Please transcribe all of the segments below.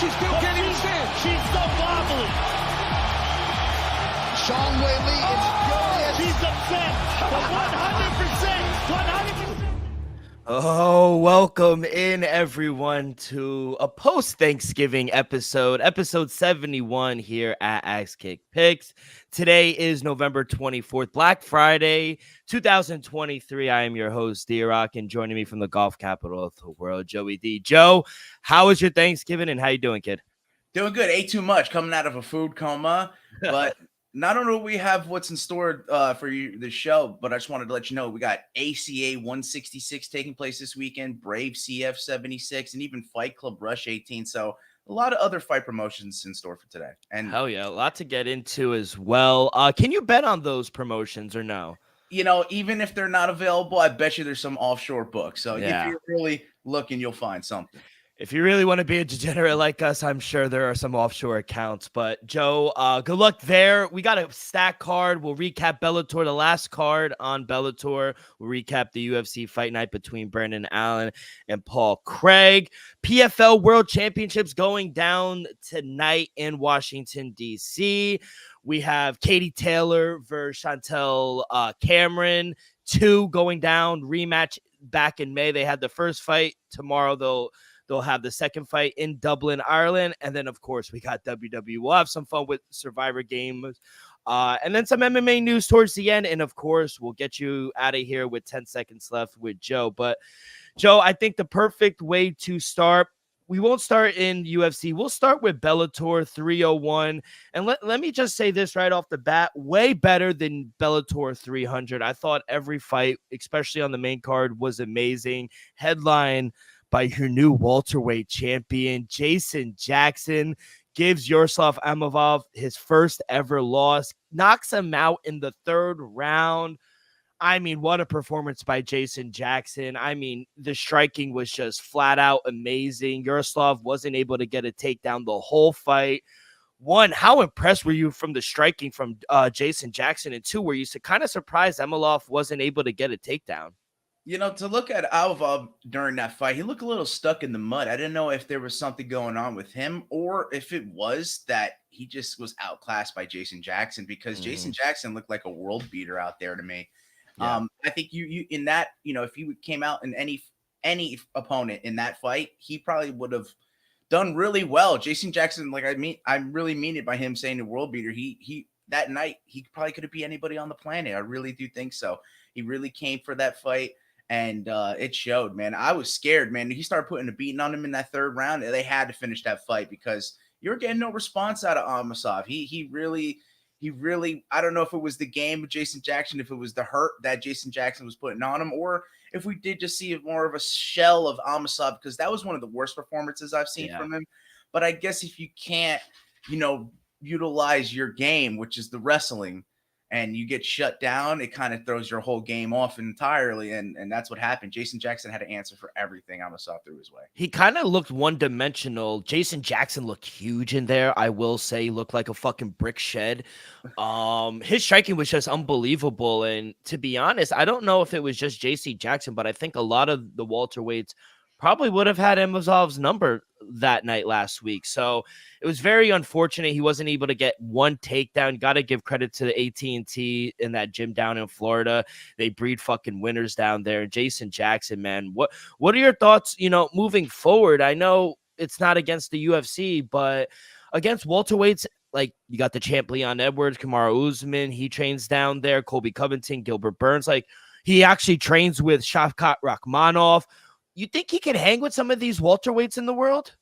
She still can't even stand. She's so wobbly. Sean Wei Li is furious. She's upset. But 100%. Oh, welcome in everyone to a post-Thanksgiving episode 71 here at Axe Kick Picks. Today is November 24th, Black Friday, 2023. I am your host, D-Rock, and joining me from the golf capital of the world, Joey D. Joe, how was your Thanksgiving and how you doing, kid? Doing good. Ate too much, coming out of a food coma, but not only do we have what's in store for you this show, but I just wanted to let you know we got ACA 166 taking place this weekend, Brave CF 76, and even Fight Club Rush 18. So a lot of other fight promotions in store for today. And hell yeah, a lot to get into as well. Can you bet on those promotions or no? You know, even if they're not available, I bet you there's some offshore books. So Yeah. if you're really looking, you'll find something. If you really want to be a degenerate like us, I'm sure there are some offshore accounts. But, Joe, good luck there. We got a stack card. We'll recap Bellator, the last card on Bellator. We'll recap the UFC fight night between Brandon Allen and Paul Craig. PFL World Championships going down tonight in Washington, D.C. We have Katie Taylor versus Chantel Cameron. 2 going down, rematch back in May. They had the first fight. Tomorrow, They'll have the second fight in Dublin, Ireland. And then, of course, we got WWE. We'll have some fun with Survivor Games. And then some MMA news towards the end. And, of course, we'll get you out of here with 10 seconds left with Joe. But, Joe, I think the perfect way to start, we won't start in UFC. We'll start with Bellator 301. And let me just say this right off the bat, way better than Bellator 300. I thought every fight, especially on the main card, was amazing. Headline by your new welterweight champion, Jason Jackson, gives Yaroslav Amosov his first ever loss, knocks him out in the 3rd round. I mean, what a performance by Jason Jackson. I mean, the striking was just flat out amazing. Yaroslav wasn't able to get a takedown the whole fight. 1, how impressed were you from the striking from Jason Jackson? And 2, were you kind of surprised Amosov wasn't able to get a takedown? You know, to look at Alva during that fight, he looked a little stuck in the mud. I didn't know if there was something going on with him or if it was that he just was outclassed by Jason Jackson, because Jason Jackson looked like a world beater out there to me. Yeah. I think you in that, you know, if you came out in any opponent in that fight, he probably would have done really well. Jason Jackson, like I really mean it by him saying the world beater. He that night, he probably could have beat anybody on the planet. I really do think so. He really came for that fight. And it showed, man. I was scared, man. He started putting a beating on him in that 3rd round. They had to finish that fight because you're getting no response out of Amosov. He really, I don't know if it was the game of Jason Jackson, if it was the hurt that Jason Jackson was putting on him, or if we did just see more of a shell of Amosov, because that was one of the worst performances I've seen from him. But I guess if you can't, you know, utilize your game, which is the wrestling, and you get shut down, it kind of throws your whole game off entirely. And that's what happened. Jason Jackson had to answer for everything Amosov threw his way. He kind of looked one-dimensional. Jason Jackson looked huge in there. I will say he looked like a fucking brick shed. His striking was just unbelievable. And to be honest, I don't know if it was just JC Jackson, but I think a lot of the welterweights probably would have had Amosov's number that night last week. So it was very unfortunate he wasn't able to get one takedown. Got to give credit to the AT&T in that gym down in Florida. They breed fucking winners down there. And Jason Jackson, man, what are your thoughts, you know, moving forward? I know it's not against the UFC, but against welterweights, like you got the champ Leon Edwards, Kamaru Usman, he trains down there, Colby Covington, Gilbert Burns, like he actually trains with Shavkat Rakhmonov. You think he can hang with some of these welterweights in the world?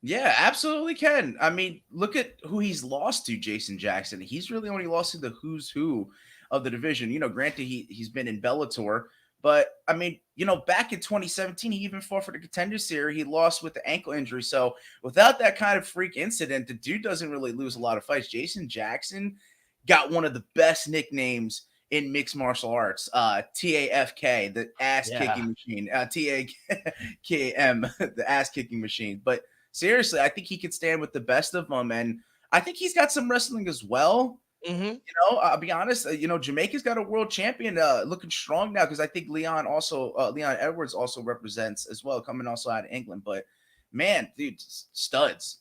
Yeah, absolutely can. I mean, look at who he's lost to, Jason Jackson. He's really only lost to the who's who of the division. You know, granted, he's been in Bellator, but I mean, you know, back in 2017, he even fought for the Contender Series. He lost with the ankle injury. So without that kind of freak incident, the dude doesn't really lose a lot of fights. Jason Jackson got one of the best nicknames in mixed martial arts, TAFK, the ass kicking machine, TAKM, the ass kicking machine. But seriously, I think he could stand with the best of them. And I think he's got some wrestling as well. Mm-hmm. You know, I'll be honest, you know, Jamaica's got a world champion looking strong now, because I think Leon Edwards also represents as well, coming also out of England. But man, dude, studs.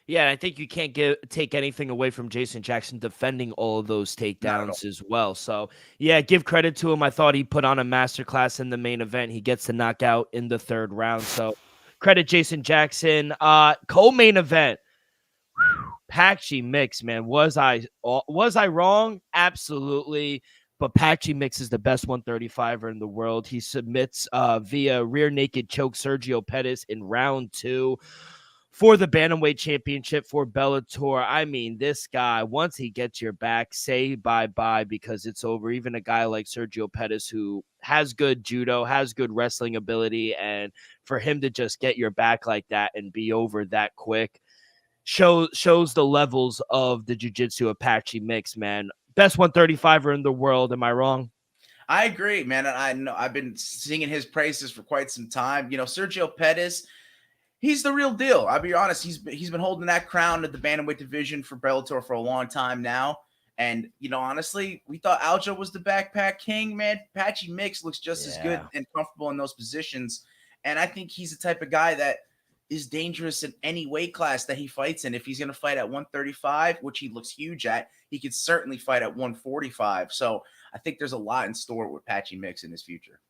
Yeah, and I think you can't take anything away from Jason Jackson defending all of those Not at all. takedowns as well. So, yeah, give credit to him. I thought he put on a masterclass in the main event. He gets the knockout in the third round. So, credit Jason Jackson. Co-main event. Patchy Mix, man. Was I wrong? Absolutely. But Patchy Mix is the best 135er in the world. He submits via rear naked choke Sergio Pettis in round 2 for the Bantamweight Championship for Bellator. I mean, this guy, once he gets your back, say bye-bye because it's over. Even a guy like Sergio Pettis, who has good judo, has good wrestling ability, and for him to just get your back like that and be over that quick shows the levels of the jiu-jitsu Apache Mix, man. Best 135er in the world. Am I wrong? I agree, man. I know I've been singing his praises for quite some time. Sergio Pettis, he's the real deal. I'll be honest. He's been holding that crown at the bantamweight division for Bellator for a long time now. And honestly, we thought Aljo was the backpack king, man. Patchy Mix looks just as good and comfortable in those positions. And I think he's the type of guy that is dangerous in any weight class that he fights in. If he's going to fight at 135, which he looks huge at, he could certainly fight at 145. So I think there's a lot in store with Patchy Mix in his future.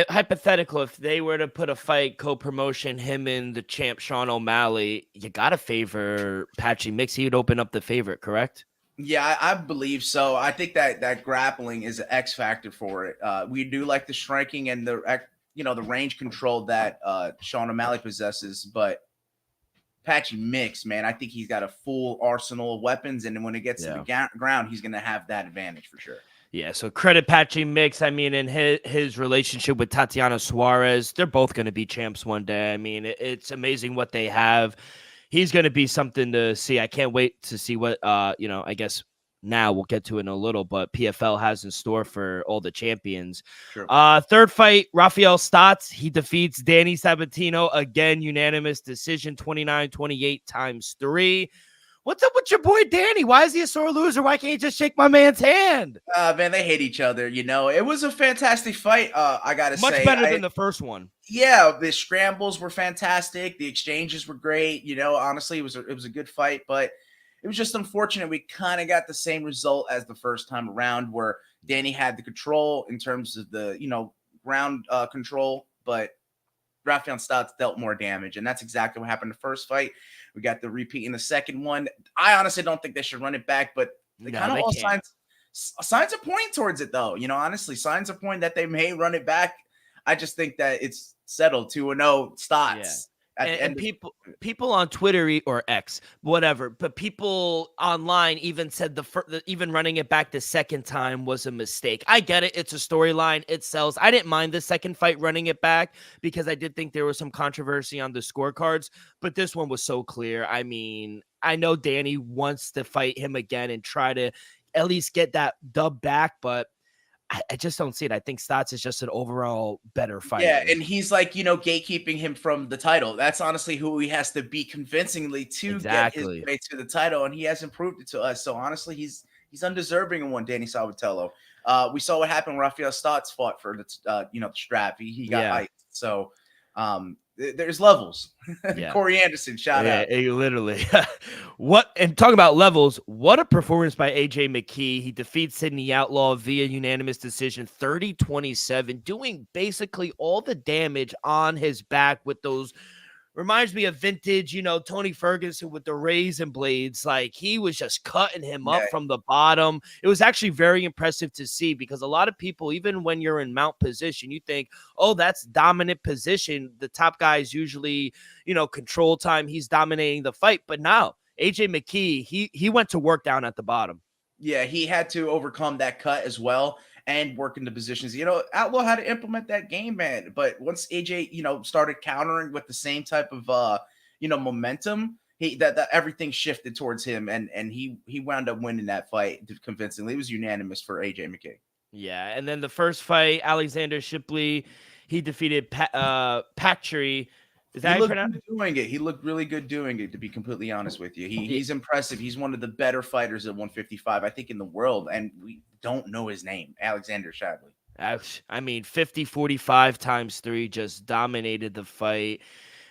Hypothetical, if they were to put a fight co-promotion, him and the champ Sean O'Malley, you got to favor Patchy Mix. He would open up the favorite, correct? Yeah, I believe so. I think that grappling is an X factor for it. We do like the striking and the range control that Sean O'Malley possesses, but Patchy Mix, man, I think he's got a full arsenal of weapons, and when it gets to the ground, he's going to have that advantage for sure. Yeah, so credit Patchy Mix. I mean, in his relationship with Tatiana Suarez, they're both going to be champs one day. I mean, it's amazing what they have. He's going to be something to see. I can't wait to see what, I guess now we'll get to it in a little, but PFL has in store for all the champions. Sure. Third fight, Rafael Stotts. He defeats Danny Sabatino. Again, unanimous decision, 29-28 times 3. What's up with your boy Danny? Why is he a sore loser? Why can't he just shake my man's hand? Man, they hate each other. It was a fantastic fight. I gotta say, much better than the first one. Yeah, the scrambles were fantastic. The exchanges were great. Honestly, it was a good fight, but it was just unfortunate. We kind of got the same result as the first time around, where Danny had the control in terms of the ground control, but Rafael Stotts dealt more damage, and that's exactly what happened in the first fight. We got the repeat in the second one. I honestly don't think they should run it back, but all signs are pointing towards it, though. Honestly, signs are pointing that they may run it back. I just think that it's settled 2-0 Stotts. Yeah. And people on Twitter or X, whatever, but people online even said even running it back the second time was a mistake. I get it. It's a storyline. It sells. I didn't mind the second fight running it back because I did think there was some controversy on the scorecards, but this one was so clear. I mean, I know Danny wants to fight him again and try to at least get that dub back, but I just don't see it. I think Stotts is just an overall better fighter. Yeah, and he's gatekeeping him from the title. That's honestly who he has to be convincingly to get his way to the title, and he hasn't proved it to us. So honestly, he's undeserving of one, Danny Salvatello. We saw what happened when Rafael Stotts fought for the strap. He got iced. So there's levels. Yeah. Corey Anderson, shout out. Literally. And talking about levels, what a performance by AJ McKee. He defeats Sidney Outlaw via unanimous decision, 30-27, doing basically all the damage on his back with those. Reminds me of vintage, Tony Ferguson with the razor blades. Like, he was just cutting him up from the bottom. It was actually very impressive to see because a lot of people, even when you're in mount position, you think, oh, that's dominant position. The top guy is usually, control time. He's dominating the fight. But now, AJ McKee, he went to work down at the bottom. Yeah, he had to overcome that cut as well and work into positions. Outlaw had to implement that game, man. But once AJ, started countering with the same type of, momentum, that everything shifted towards him, and he wound up winning that fight convincingly. It was unanimous for AJ McKee. Yeah, and then the first fight, Alexander Shipley, he defeated Patry. He looked good doing it. He looked really good doing it, to be completely honest with you. He's impressive. He's one of the better fighters at 155, I think, in the world. And we don't know his name, Alexander Shipley. I mean, 50-45 times 3 just dominated the fight.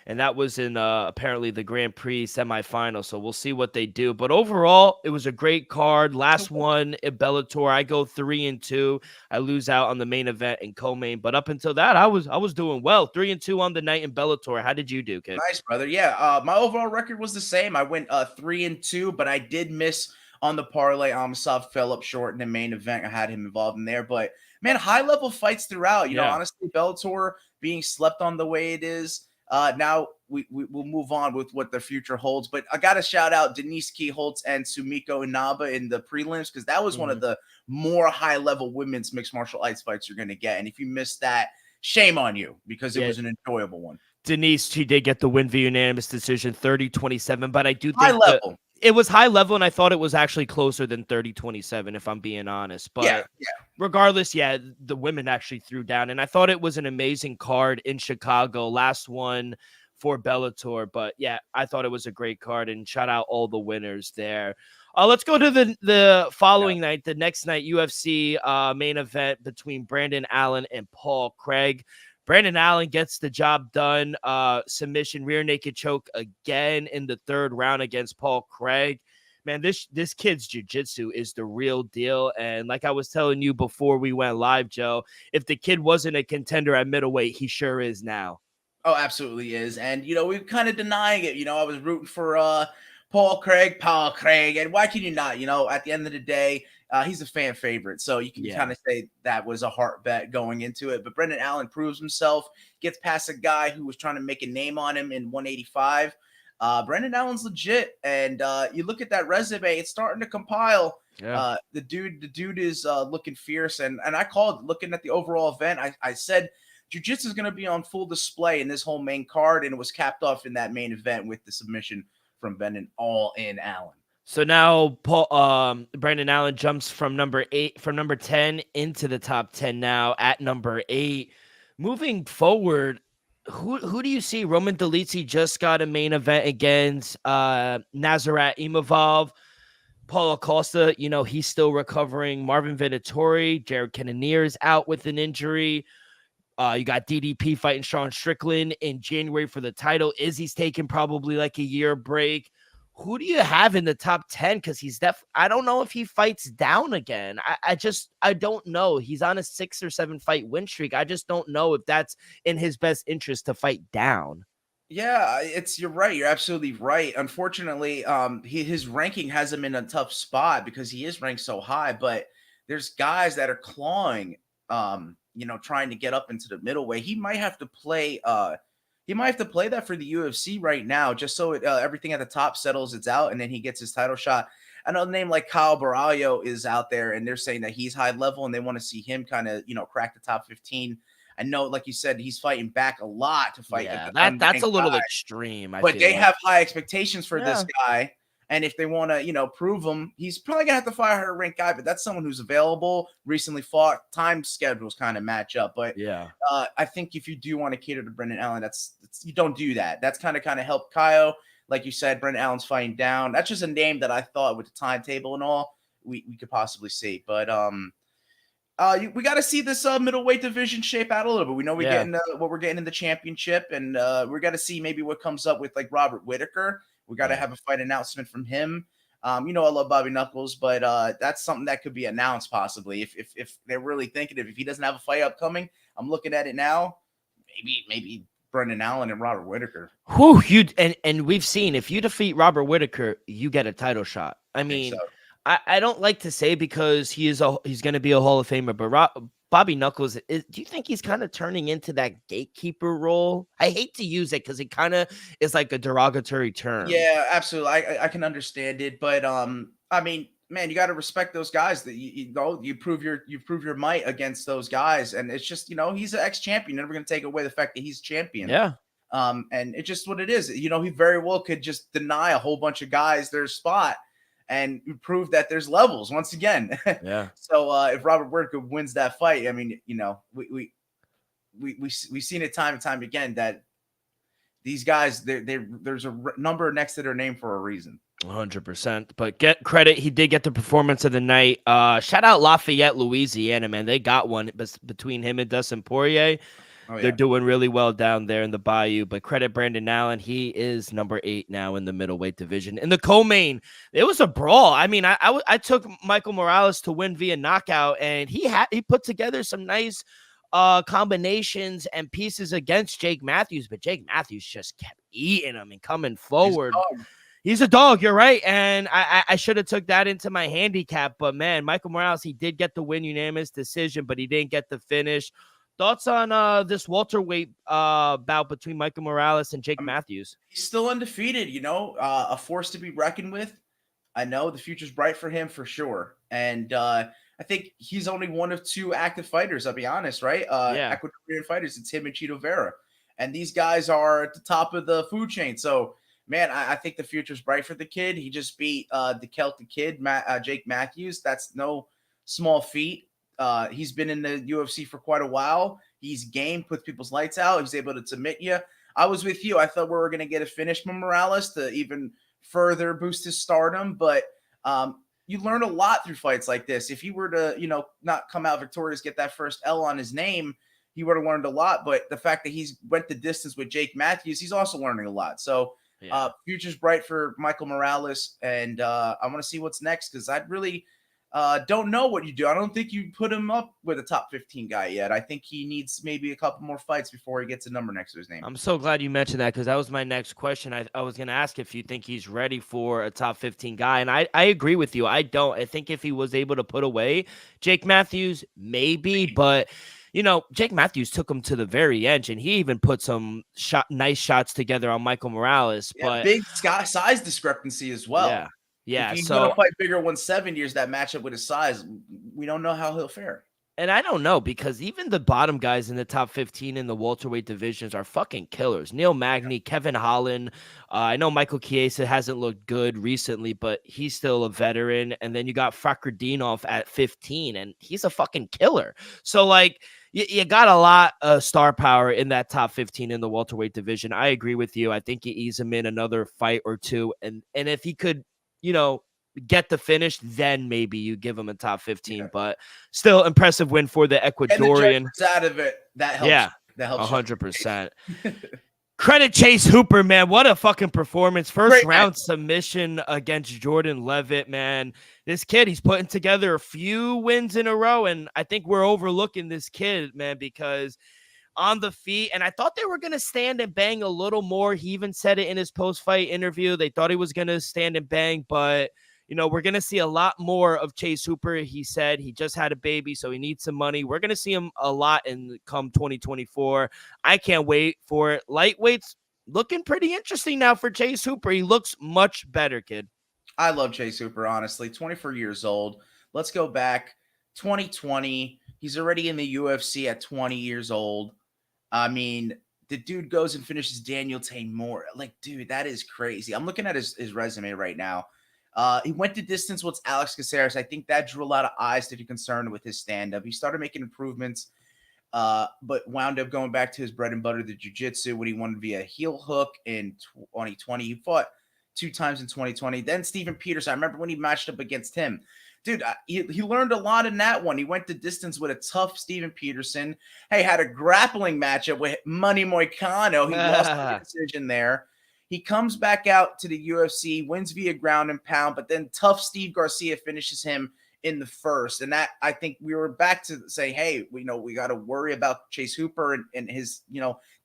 and that was in apparently the Grand Prix semifinal. So we'll see what they do. But overall, it was a great card. Last one in Bellator, I go 3-2. I lose out on the main event and co-main, but up until that, I was doing well. 3-2 on the night in Bellator. How did you do, kid? Nice, brother. Yeah, my overall record was the same. I went 3-2, but I did miss on the parlay. Amosov fell up short in the main event. I had him involved in there, but man, high level fights throughout. You know, honestly, Bellator being slept on the way it is. Now we'll move on with what the future holds. But I got to shout out Denise Kiholtz and Sumiko Inaba in the prelims, because that was one of the more high level women's mixed martial arts fights you're going to get. And if you missed that, shame on you, because it was an enjoyable one. Denise, she did get the win via unanimous decision, 30-27. But I do think high level. It was high level, and I thought it was actually closer than 30-27, if I'm being honest. But regardless, the women actually threw down, and I thought it was an amazing card in Chicago, last one for Bellator. But yeah, I thought it was a great card, and shout out all the winners there. Let's go to the following night, the next night, UFC main event between Brandon Allen and Paul Craig. Brandon Allen gets the job done. Submission, rear naked choke again in the third round against Paul Craig. Man, this kid's jiu-jitsu is the real deal. And like I was telling you before we went live, Joe, if the kid wasn't a contender at middleweight, he sure is now. Oh, absolutely is. And, you know, we're kind of denying it. You know, I was rooting for Paul Craig. And why can you not? You know, at the end of the day, he's a fan favorite, so you can kind of say that was a heart bet going into it. But Brendan Allen proves himself, gets past a guy who was trying to make a name on him in 185. Brendan Allen's legit, and you look at that resume; it's starting to compile. Yeah. The dude is looking fierce, and I called looking at the overall event. I said jiu-jitsu is going to be on full display in this whole main card, and it was capped off in that main event with the submission from Brendan Allen. So now Brandon Allen jumps from number 10 into the top 10 now at number 8. Moving forward, who do you see? Roman Dolidze just got a main event against Nazareth Imavov. Paulo Acosta, you know, he's still recovering. Marvin Vettori, Jared Cannonier's out with an injury. You got DDP fighting Sean Strickland in January for the title. Izzy's taking probably like a year break. Who do you have in the top 10? Because he's I don't know if he fights down again. I don't know. He's on a 6 or 7 fight win streak. I just don't know if that's in his best interest to fight down. Yeah, you're right. You're absolutely right. Unfortunately, his ranking has him in a tough spot because he is ranked so high, but there's guys that are clawing, trying to get up into the middleweight. He might have to play that for the UFC right now, just so everything at the top settles it's out, and then he gets his title shot. Another name like Kyle Baralho is out there, and they're saying that he's high level, and they want to see him kind of, crack the top 15. I know, like you said, he's fighting back a lot to fight. Yeah, that's a little extreme. But they have high expectations for this guy. And if they want to, prove him, he's probably going to have to fight a higher ranked guy, but that's someone who's available, recently fought, time schedules kind of match up. But I think if you do want to cater to Brendan Allen, you don't do that. That's kind of helped Kyle. Like you said, Brendan Allen's fighting down. That's just a name that I thought with the timetable and all, we could possibly see. But we got to see this middleweight division shape out a little bit. We know what we're getting in the championship, and we're got to see maybe what comes up with like Robert Whitaker. We got to have a fight announcement from him. I love Bobby Knuckles, but that's something that could be announced possibly if they're really thinking if he doesn't have a fight upcoming. I'm looking at it now. Maybe Brendan Allen and Robert Whitaker. And we've seen if you defeat Robert Whitaker, you get a title shot. I mean, I don't like to say because he's going to be a Hall of Famer, but Bobby Knuckles, do you think he's kind of turning into that gatekeeper role? I hate to use it because it kind of is like a derogatory term. Yeah, absolutely. I can understand it, but I mean, man, you got to respect those guys that you prove your might against those guys, and it's just he's an ex-champion. Never going to take away the fact that he's champion. Yeah. And it's just what it is. He very well could just deny a whole bunch of guys their spot. And prove that there's levels once again. Yeah. So if Robert Whitaker wins that fight, I mean, we've seen it time and time again that these guys, there's a number next to their name for a reason. 100%. But get credit, he did get the performance of the night. Shout out Lafayette, Louisiana, man. They got one between him and Dustin Poirier. Oh, They're yeah. doing really well down there in the Bayou, but credit Brandon Allen. He is number 8 now in the middleweight division. In the co-main, it was a brawl. I mean, I took Michael Morales to win via knockout, and he put together some nice combinations and pieces against Jake Matthews, but Jake Matthews just kept eating him and coming forward. He's a dog, you're right. And I should have took that into my handicap. But, man, Michael Morales, he did get the win, unanimous decision, but he didn't get the finish. Thoughts on this welterweight bout between Michael Morales and Jake Matthews? He's still undefeated, a force to be reckoned with. I know the future's bright for him for sure. And I think he's only one of 2 active fighters, I'll be honest, right? Yeah. Ecuadorian fighters. It's him and Chito Vera. And these guys are at the top of the food chain. So, man, I think the future's bright for the kid. He just beat the Celtic kid, Jake Matthews. That's no small feat. He's been in the UFC for quite a while. He's game, puts people's lights out. He's able to submit you. I was with you. I thought we were going to get a finish from Morales to even further boost his stardom. But you learn a lot through fights like this. If he were to, not come out victorious, get that first L on his name, he would have learned a lot. But the fact that he's went the distance with Jake Matthews, he's also learning a lot. So, future's bright for Michael Morales, and I want to see what's next because I really don't know what you do. I don't think you put him up with a top 15 guy yet. I think he needs maybe a couple more fights before he gets a number next to his name. I'm so glad you mentioned that because that was my next question. I was going to ask if you think he's ready for a top 15 guy, and I agree with you. I don't. I think if he was able to put away Jake Matthews, maybe, but Jake Matthews took him to the very end, and he even put some nice shots together on Michael Morales. Yeah, but big size discrepancy as well. Yeah. If he's so going to fight bigger 170ers, that matchup with his size, we don't know how he'll fare. And I don't know because even the bottom guys in the top 15 in the welterweight divisions are fucking killers. Neil Magny, Kevin Holland. I know Michael Chiesa hasn't looked good recently, but he's still a veteran. And then you got Fakrdinov at 15, and he's a fucking killer. So, you got a lot of star power in that top 15 in the welterweight division. I agree with you. I think you ease him in another fight or two. And if he could, get the finish, then maybe you give him a top 15, but still impressive win for the Ecuadorian. And the out of it, that helps. Yeah, that helps 100%. Credit Chase Hooper, man. What a fucking performance. First round submission against Jordan Levitt, man. This kid, he's putting together a few wins in a row, and I think we're overlooking this kid, man, because on the feet, and I thought they were going to stand and bang a little more. He even said it in his post-fight interview. They thought he was going to stand and bang, but we're going to see a lot more of Chase Hooper. He said he just had a baby, so he needs some money. We're going to see him a lot in come 2024. I can't wait for it. Lightweight's looking pretty interesting now for Chase Hooper. He looks much better, kid. I love Chase Hooper, honestly. 24 years old. Let's go back. 2020. He's already in the UFC at 20 years old. I mean, the dude goes and finishes Daniel Taymor. Dude, that is crazy. I'm looking at his resume right now. He went the distance with Alex Caceres. I think that drew a lot of eyes to be concerned with his stand-up. He started making improvements, but wound up going back to his bread and butter, the jiu-jitsu, when he wanted via heel hook in 2020. He fought 2 times in 2020. Then Steven Peterson. I remember when he matched up against him. Dude, he learned a lot in that one. He went the distance with a tough Steven Peterson. Hey, had a grappling matchup with Manny Moicano. He lost the decision there. He comes back out to the UFC, wins via ground and pound, but then tough Steve Garcia finishes him in the first. And that, I think we were back to say, hey, we got to worry about Chase Hooper and his,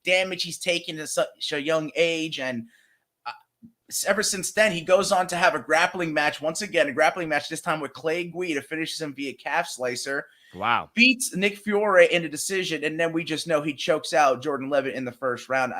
damage he's taken at such a young age. And ever since then, he goes on to have a grappling match. Once again, a grappling match, this time with Clay Guida, finishes him via calf slicer. Wow. Beats Nick Fiore in a decision, and then we just know he chokes out Jordan Levitt in the first round.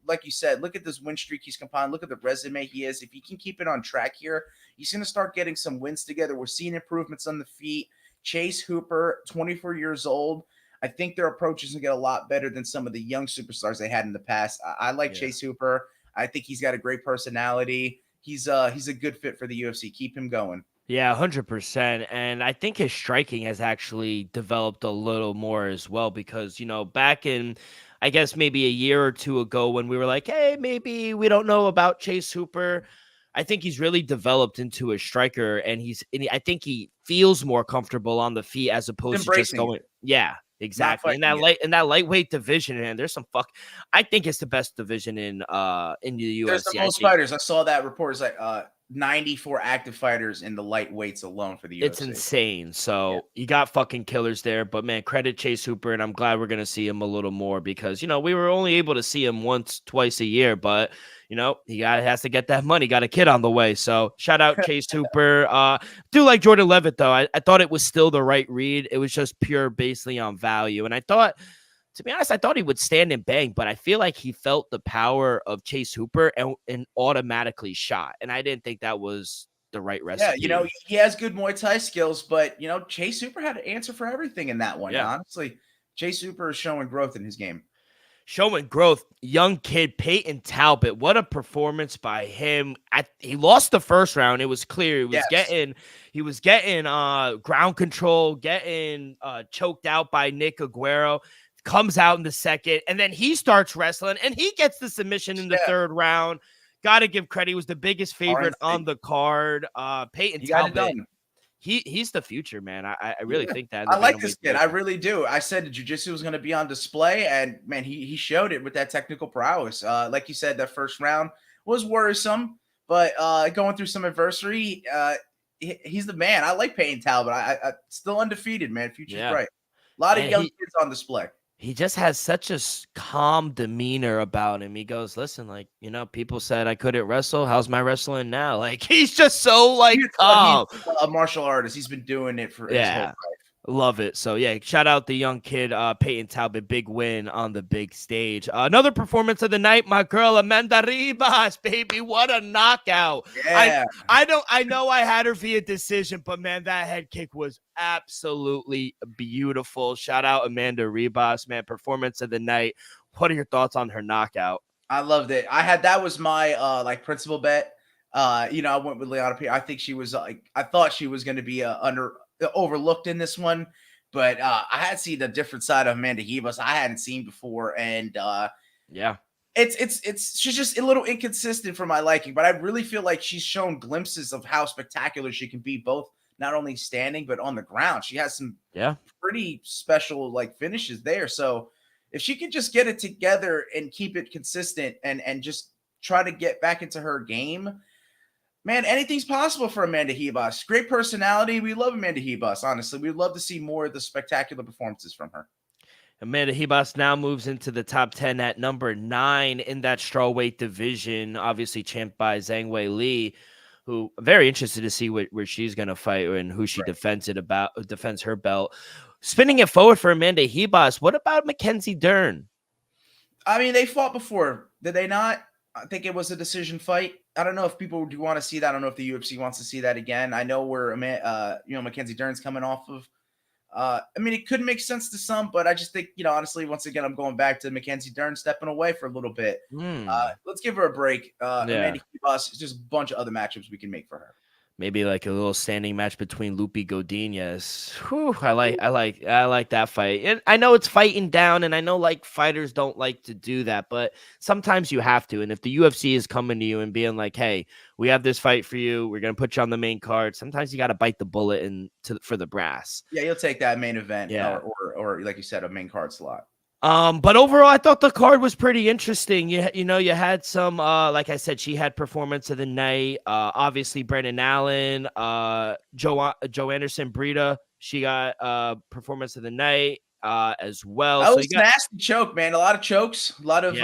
Like you said, look at this win streak he's compiled. Look at the resume he is. If he can keep it on track here, he's going to start getting some wins together. We're seeing improvements on the feet. Chase Hooper, 24 years old. I think their approach is going to get a lot better than some of the young superstars they had in the past. I like Chase Hooper. I think he's got a great personality. He's a good fit for the UFC. Keep him going. Yeah, 100%. And I think his striking has actually developed a little more as well because, back in, I guess, maybe a year or two ago when we were like, hey, maybe we don't know about Chase Hooper, I think he's really developed into a striker, and I think he feels more comfortable on the feet as opposed to just going. Yeah, Exactly. In that lightweight division, and there's some I think it's the best division in the UFC. There's the most fighters. I saw that report. It's like 94 active fighters in the lightweights alone for the UFC. It's insane. So you got fucking killers there, but man, credit Chase Hooper, and I'm glad we're gonna see him a little more because we were only able to see him once, twice a year, but he has to get that money, got a kid on the way. So shout out Chase Hooper. Do like Jordan Levitt though. I thought it was still the right read. It was just pure basically on value. And I thought, to be honest, I thought he would stand and bang, but I feel like he felt the power of Chase Hooper and automatically shot. And I didn't think that was the right recipe. Yeah, he has good Muay Thai skills, but Chase Hooper had to answer for everything in that one. Yeah. Honestly, Chase Hooper is showing growth in his game. Showing growth. Young kid, Peyton Talbot. What a performance by him. He lost the first round. It was clear. He was getting ground control, getting choked out by Nick Aguero. Comes out in the second, and then he starts wrestling, and he gets the submission in the third round. Got to give credit. He was the biggest favorite on the card. Peyton Talbot. He's the future, man. I really think that. I like this kid. I really do. I said jiu-jitsu was going to be on display, and man, he showed it with that technical prowess. Like you said, that first round was worrisome, but going through some adversity, he's the man. I like Peyton Talbot. I still undefeated, man. Future's bright. A lot of young kids on display. He just has such a calm demeanor about him. He goes, listen, people said I couldn't wrestle. How's my wrestling now? He's just so calm. He's a martial artist. He's been doing it for his whole life. Love it. So, shout out the young kid, Peyton Talbot. Big win on the big stage. Another performance of the night, my girl, Amanda Ribas, baby. What a knockout. Yeah. I know I had her via decision, but, man, that head kick was absolutely beautiful. Shout out Amanda Ribas, man. Performance of the night. What are your thoughts on her knockout? I loved it. that was my, principal bet. I went with Liana P. I think she was, I thought she was going to be overlooked in this one, but I had seen a different side of Amanda Ribas I hadn't seen before, and she's just a little inconsistent for my liking, but I really feel like she's shown glimpses of how spectacular she can be, both not only standing but on the ground. She has some pretty special finishes there. So if she could just get it together and keep it consistent and just try to get back into her game, man, anything's possible for Amanda Ribas. Great personality. We love Amanda Ribas, honestly. We'd love to see more of the spectacular performances from her. Amanda Ribas now moves into the top 10 at number 9 in that strawweight division, obviously champed by Zhang Weili, who I'm very interested to see where she's going to fight and who she defends her belt. Spinning it forward for Amanda Ribas, what about Mackenzie Dern? I mean, they fought before. Did they not? I think it was a decision fight. I don't know if people do want to see that. I don't know if the UFC wants to see that again. I know where Mackenzie Dern's coming off of. It could make sense to some, but I just think, honestly, once again, I'm going back to Mackenzie Dern stepping away for a little bit. Let's give her a break. Amanda Ribas, just a bunch of other matchups we can make for her. Maybe a little standing match between Lupi Godinez. Whew, I like that fight. And I know it's fighting down, and I know fighters don't like to do that, but sometimes you have to. And if the UFC is coming to you and being like, hey, we have this fight for you, we're gonna put you on the main card, sometimes you gotta bite the bullet for the brass. Yeah, you'll take that main event or like you said, a main card slot. But overall, I thought the card was pretty interesting. You had some, like I said, she had performance of the night. Obviously, Brendan Allen, Joe Anderson, Brita, she got performance of the night as well. That was a nasty choke, man. A lot of chokes, a lot of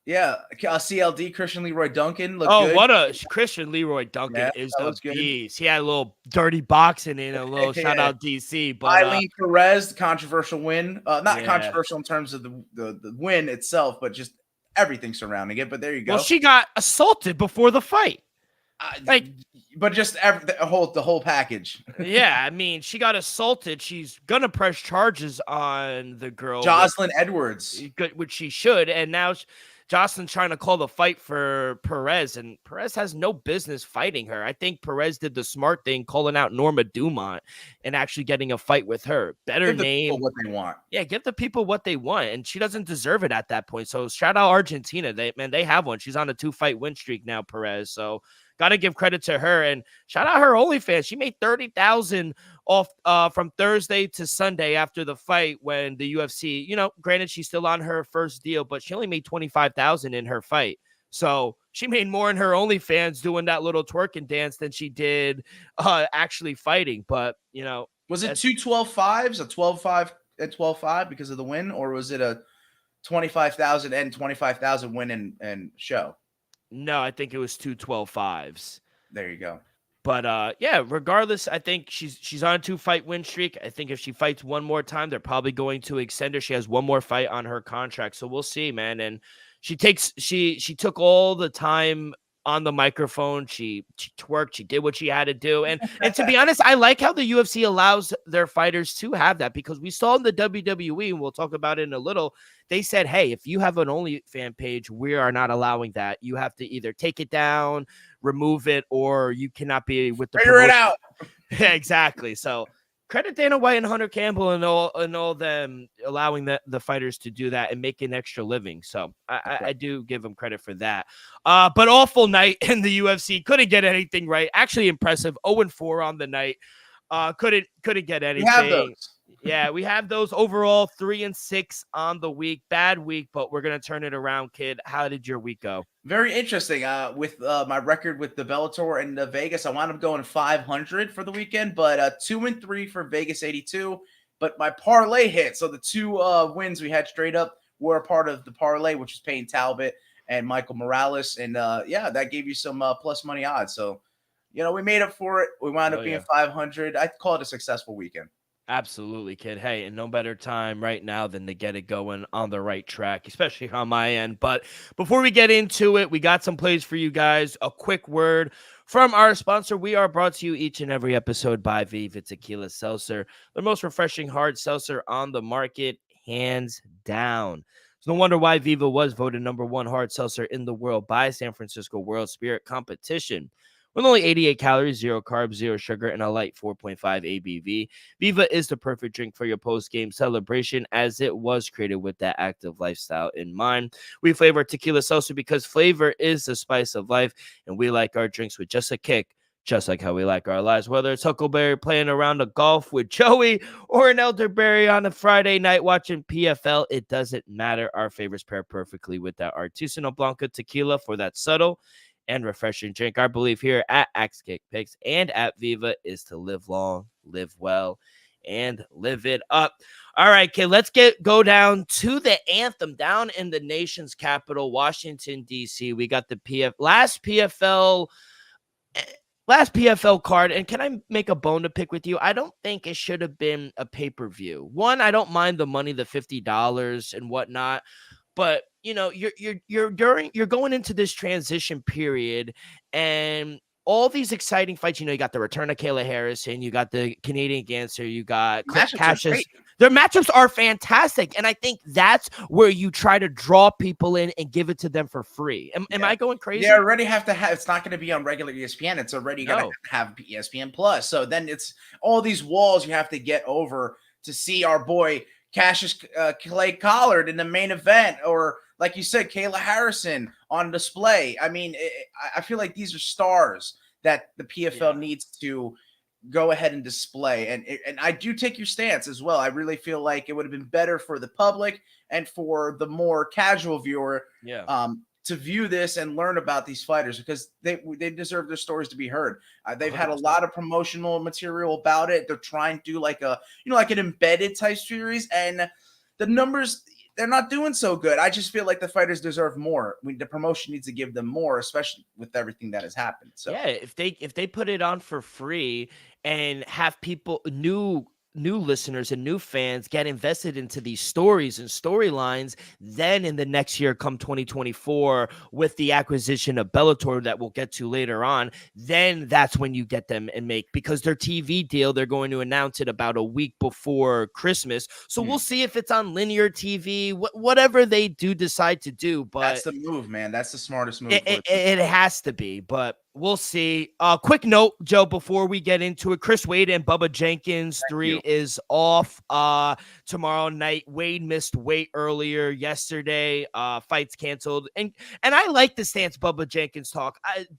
CLD, Christian Leroy Duncan. Good. What a Christian Leroy Duncan is the beast. He had a little dirty boxing in a little shout out DC. But Eileen Perez, controversial win. Not controversial in terms of the win itself, but just everything surrounding it. But there you go. Well, she got assaulted before the fight. But just the whole package. Yeah, she got assaulted. She's gonna press charges on the girl, Jocelyn Edwards, which she should. And now Jocelyn's trying to call the fight for Perez, and Perez has no business fighting her. I think Perez did the smart thing, calling out Norma Dumont and actually getting a fight with her. Better name, what they want. Yeah, give the people what they want, and she doesn't deserve it at that point. So shout out Argentina. They have one. She's on a 2-fight win streak now, Perez. So got to give credit to her, and shout out her OnlyFans. She made $30,000 off from Thursday to Sunday after the fight when the UFC, granted she's still on her first deal, but she only made $25,000 in her fight. So she made more in her OnlyFans doing that little twerking dance than she did actually fighting. But, was it 2 12-5s, a 12-5 at 12-5 because of the win, or was it a 25,000 and 25,000 win and show? No, I think it was 2 12-5s. There you go. But yeah, regardless, I think she's on a 2-fight win streak. I think if she fights one more time, they're probably going to extend her. She has one more fight on her contract, so we'll see, man. And she took all the time on the microphone. She twerked. She did what she had to do. And to be honest, I like how the UFC allows their fighters to have that, because we saw in the WWE, and we'll talk about it in a little, they said, hey, if you have an OnlyFans page, we are not allowing that. You have to either take it down, remove it, or you cannot be with the figure it out. Yeah, exactly. So credit Dana White and Hunter Campbell and all them allowing the fighters to do that and make an extra living. So I do give them credit for that. But awful night in the UFC. Couldn't get anything right. Actually impressive. 0-4 on the night. Couldn't get anything. We have those. Yeah, we have those. Overall 3-6 on the week. Bad week, but we're gonna turn it around, kid. How did your week go? Very interesting. With my record with the Bellator and Vegas, I wound up going 500 for the weekend, but 2-3 for Vegas 82. But my parlay hit. So the two wins we had straight up were a part of the parlay, which was Payne Talbot and Michael Morales. And yeah, that gave you some plus money odds. So, we made up for it. We wound up being 500. I call it a successful weekend. Absolutely, kid. Hey, and no better time right now than to get it going on the right track, especially on my end. But before we get into it, we got some plays for you guys. A quick word from our sponsor. We are brought to you each and every episode by Viva Tequila Seltzer, the most refreshing hard seltzer on the market, hands down. It's no wonder why Viva was voted #1 hard seltzer in the world by San Francisco World Spirit Competition. With only 88 calories, 0 carbs, 0 sugar, and a light 4.5 ABV, Viva is the perfect drink for your post-game celebration, as it was created with that active lifestyle in mind. We flavor tequila seltzer because flavor is the spice of life, and we like our drinks with just a kick, just like how we like our lives. Whether it's Huckleberry playing around a golf with Joey or an elderberry on a Friday night watching PFL, it doesn't matter. Our favorites pair perfectly with that Artisanal Blanca tequila for that subtle and refreshing drink. Our belief here at Axe Kick Picks and at Viva is to live long, live well, and live it up. All right, kid, let's go down to the anthem down in the nation's capital, Washington, D.C. We got the last PFL card. And can I make a bone to pick with you? I don't think it should have been a pay-per-view. One, I don't mind the money, the $50 and whatnot, but you're going into this transition period, and all these exciting fights. You got the return of Kayla Harrison, you got the Canadian Gangster, you got Cassius. Their matchups are fantastic, and I think that's where you try to draw people in and give it to them for free. Am I going crazy? They already have to have. It's not going to be on regular ESPN. It's already going to have ESPN Plus. So then it's all these walls you have to get over to see our boy Cassius Clay Collard in the main event, or like you said, Kayla Harrison on display. I mean, I feel like these are stars that the PFL needs to go ahead and display. And I do take your stance as well. I really feel like it would have been better for the public and for the more casual viewer to view this and learn about these fighters, because they deserve their stories to be heard. They've had a lot of promotional material about it. They're trying to do like an embedded type series, and the numbers, they're not doing so good. I just feel like the fighters deserve more. The promotion needs to give them more, especially with everything that has happened. So yeah, if they put it on for free and have people, new listeners and new fans, get invested into these stories and storylines, then in the next year, come 2024, with the acquisition of Bellator that we'll get to later on, then that's when you get them and because their TV deal, they're going to announce it about a week before Christmas. So we'll see if it's on linear TV, whatever they do decide to do. But that's the move, man. That's the smartest move. It has to be. But We'll see. Quick note, Joe, before we get into it, Chris Wade and Bubba Jenkins 3 is off tomorrow night. Wade missed weight earlier yesterday. Fights canceled. And I like the stance Bubba Jenkins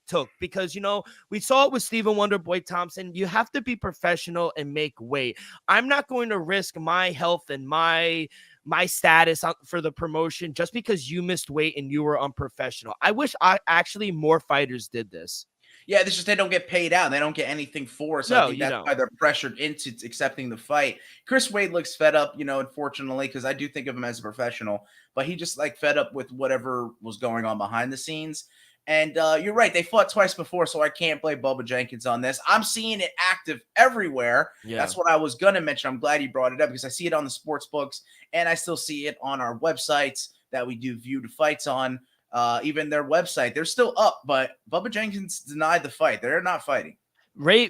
took because, you know, we saw it with Stephen Wonderboy Thompson. You have to be professional and make weight. I'm not going to risk my health and my status for the promotion just because you missed weight and you were unprofessional. I wish actually more fighters did this. Yeah, it's just they don't get paid out. They don't get anything for it. So I think that's why they're pressured into accepting the fight. Chris Wade looks fed up, you know, unfortunately, because I do think of him as a professional, but he just like fed up with whatever was going on behind the scenes. And you're right. They fought twice before, so I can't blame Bubba Jenkins on this. I'm seeing it active everywhere. Yeah. That's what I was going to mention. I'm glad you brought it up because I see it on the sports books, and I still see it on our websites that we do view the fights on. Even their website, they're still up, but Bubba Jenkins denied the fight. They're not fighting. Ray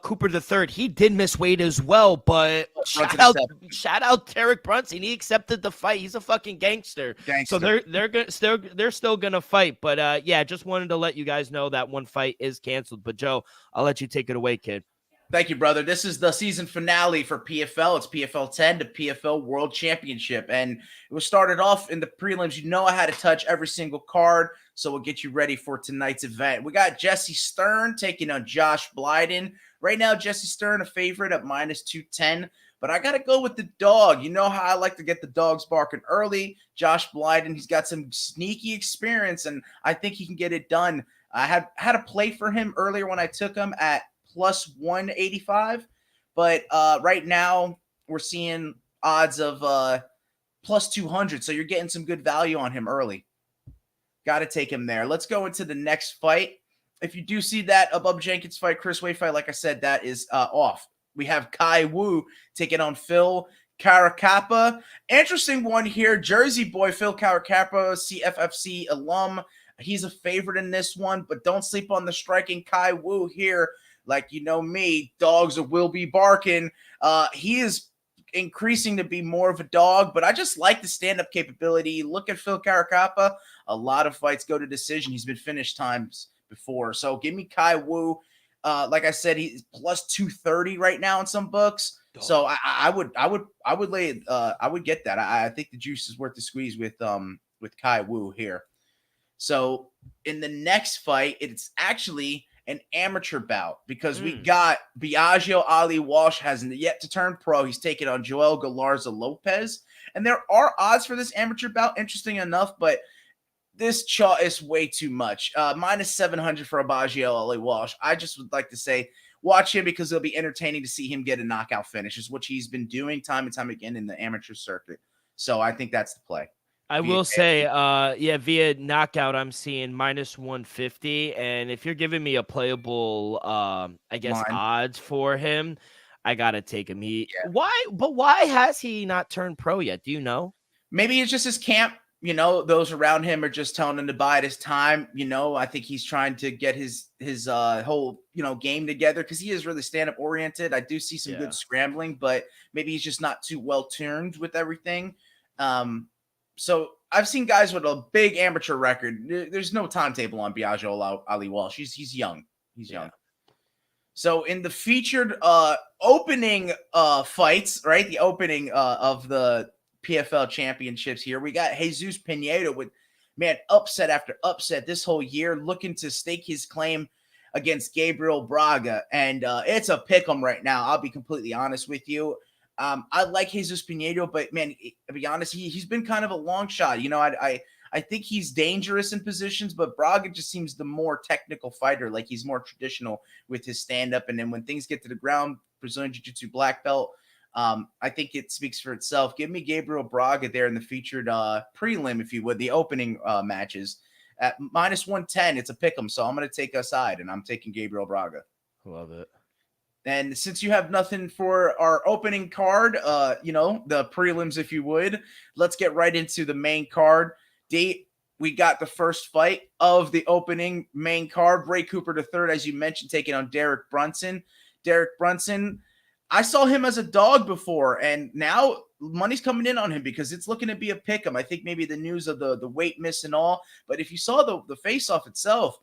Cooper III, he did miss weight as well, but shout out Derek Brunson. He accepted the fight. He's a fucking gangster. So they're still gonna fight. But yeah, just wanted to let you guys know that one fight is canceled. But Joe, I'll let you take it away, kid. Thank you, brother. This is the season finale for PFL. It's PFL 10 to PFL World Championship. And it was started off in the prelims. You know I had to touch every single card, so we'll get you ready for tonight's event. We got Jesse Stern taking on Josh Blyden. Right now, Jesse Stern a favorite at -210. But I got to go with the dog. You know how I like to get the dogs barking early. Josh Blyden, he's got some sneaky experience, and I think he can get it done. I had a play for him earlier when I took him at +185, but right now we're seeing odds of +200, so you're getting some good value on him early. Got to take him there. Let's go into the next fight. If you do see that Bubba Jenkins fight, Chris Wade fight, like I said, that is off. We have Kai Wu taking on Phil Caracappa. Interesting one here. Jersey boy Phil Caracappa, CFFC alum. He's a favorite in this one, but don't sleep on the striking Kai Wu here. Like, you know me, dogs will be barking. He is increasing to be more of a dog, but I just like the stand-up capability. Look at Phil Caracappa. A lot of fights go to decision. He's been finished times before. So give me Kai Wu. Like I said, he's +230 right now in some books. So I would get that. I think the juice is worth the squeeze with Kai Wu here. So in the next fight, it's actually an amateur bout because we got Biagio Ali Walsh has yet to turn pro. He's taking on Joel Galarza Lopez. And there are odds for this amateur bout, interesting enough, but this chaw is way too much. -700 for Biagio Ali Walsh. I just would like to say, watch him because it'll be entertaining to see him get a knockout finish, is what he's been doing time and time again in the amateur circuit. So I think that's the play. I will say, via knockout, I'm seeing -150. And if you're giving me a playable, odds for him, I got to take him. Why has he not turned pro yet? Do you know? Maybe it's just his camp. You know, those around him are just telling him to bide his time. You know, I think he's trying to get his whole, game together because he is really stand-up oriented. I do see some good scrambling, but maybe he's just not too well tuned with everything. So I've seen guys with a big amateur record. There's no timetable on Biagio Ali Walsh. He's young. He's young. So in the featured opening fights, right? The opening of the PFL championships here, we got Jesus Pinedo with, upset after upset this whole year, looking to stake his claim against Gabriel Braga. And it's a pick 'em right now. I'll be completely honest with you. I like Jesus Pinedo, but to be honest, he's been kind of a long shot. You know, I think he's dangerous in positions, but Braga just seems the more technical fighter. Like he's more traditional with his stand-up. And then when things get to the ground, Brazilian Jiu-Jitsu black belt, I think it speaks for itself. Give me Gabriel Braga there in the featured prelim, if you would, the opening matches at -110. It's a pick 'em, so I'm going to take a side, and I'm taking Gabriel Braga. Love it. And since you have nothing for our opening card, the prelims, if you would, let's get right into the main card. We got the first fight of the opening main card. Ray Cooper III, as you mentioned, taking on Derek Brunson. Derek Brunson, I saw him as a dog before, and now money's coming in on him because it's looking to be a pick 'em. I think maybe the news of the weight miss and all, but if you saw the face-off itself,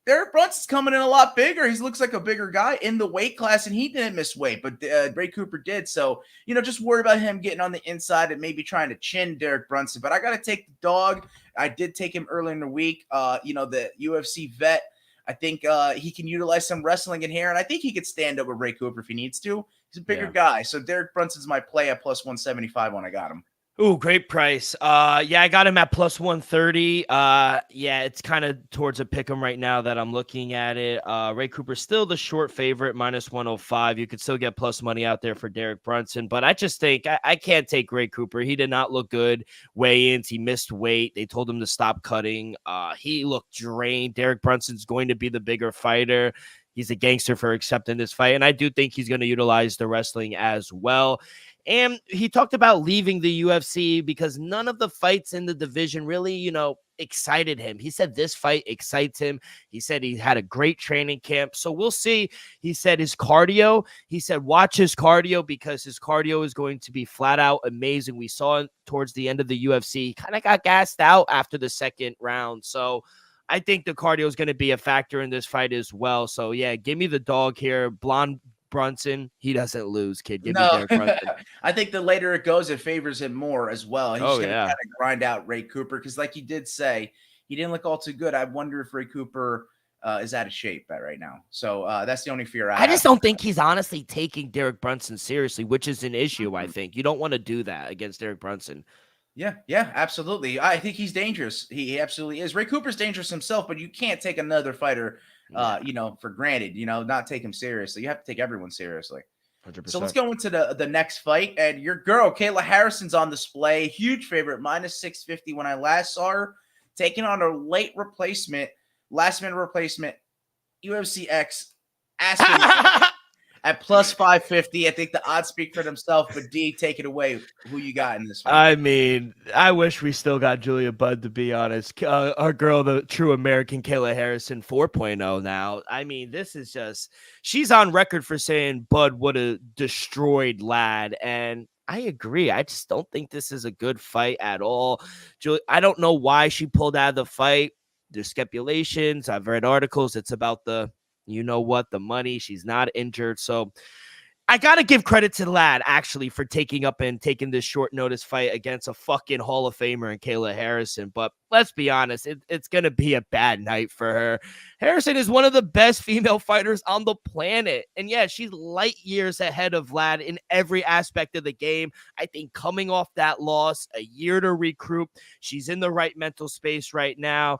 Derek Brunson's coming in a lot bigger. He looks like a bigger guy in the weight class, and he didn't miss weight, but Ray Cooper did. So, just worry about him getting on the inside and maybe trying to chin Derek Brunson. But I got to take the dog. I did take him earlier in the week. The UFC vet, I think he can utilize some wrestling in here, and I think he could stand up with Ray Cooper if he needs to. He's a bigger guy. So Derek Brunson's my play at plus 175 when I got him. Ooh, great price. I got him at plus 130. It's kind of towards a pick 'em right now that I'm looking at it. Ray Cooper's still the short favorite, minus 105. You could still get plus money out there for Derek Brunson, but I just think I can't take Ray Cooper. He did not look good weigh-ins. He missed weight. They told him to stop cutting. He looked drained. Derek Brunson's going to be the bigger fighter. He's a gangster for accepting this fight, and I do think he's going to utilize the wrestling as well. And he talked about leaving the UFC because none of the fights in the division really, excited him. He said this fight excites him. He said he had a great training camp. So we'll see. He said watch his cardio because his cardio is going to be flat out amazing. We saw towards the end of the UFC, he kind of got gassed out after the second round. So I think the cardio is going to be a factor in this fight as well. So yeah, give me the dog here. Blonde Brunson, he doesn't lose, kid. Give me Derek Brunson. I think the later it goes, it favors him more as well. He's going to kind of grind out Ray Cooper because, like you did say, he didn't look all too good. I wonder if Ray Cooper is out of shape right now. So that's the only fear I have. I just don't think he's honestly taking Derek Brunson seriously, which is an issue, I think. You don't want to do that against Derek Brunson. Yeah, absolutely. I think he's dangerous. He absolutely is. Ray Cooper's dangerous himself, but you can't take another fighter for granted, not take him seriously. You have to take everyone seriously. 100%. So let's go into the next fight. And your girl, Kayla Harrison's on display. Huge favorite, minus 650 when I last saw her. Taking on her last-minute replacement, UFC X, Aspen at plus 550. I think the odds speak for themselves, but D, take it away. Who you got in this fight? I mean, I wish we still got Julia Budd, to be honest. Our girl, the true American Kayla Harrison 4.0 now. I mean, this is just, she's on record for saying Budd would have destroyed Ladd, and I agree. I just don't think this is a good fight at all. I don't know why she pulled out of the fight. There's speculations. I've read articles. It's about the money. She's not injured. So I got to give credit to Ladd, actually, for taking this short notice fight against a fucking Hall of Famer in Kayla Harrison. But let's be honest, it's going to be a bad night for her. Harrison is one of the best female fighters on the planet. And yeah, she's light years ahead of Ladd in every aspect of the game. I think coming off that loss, a year to recruit, she's in the right mental space right now.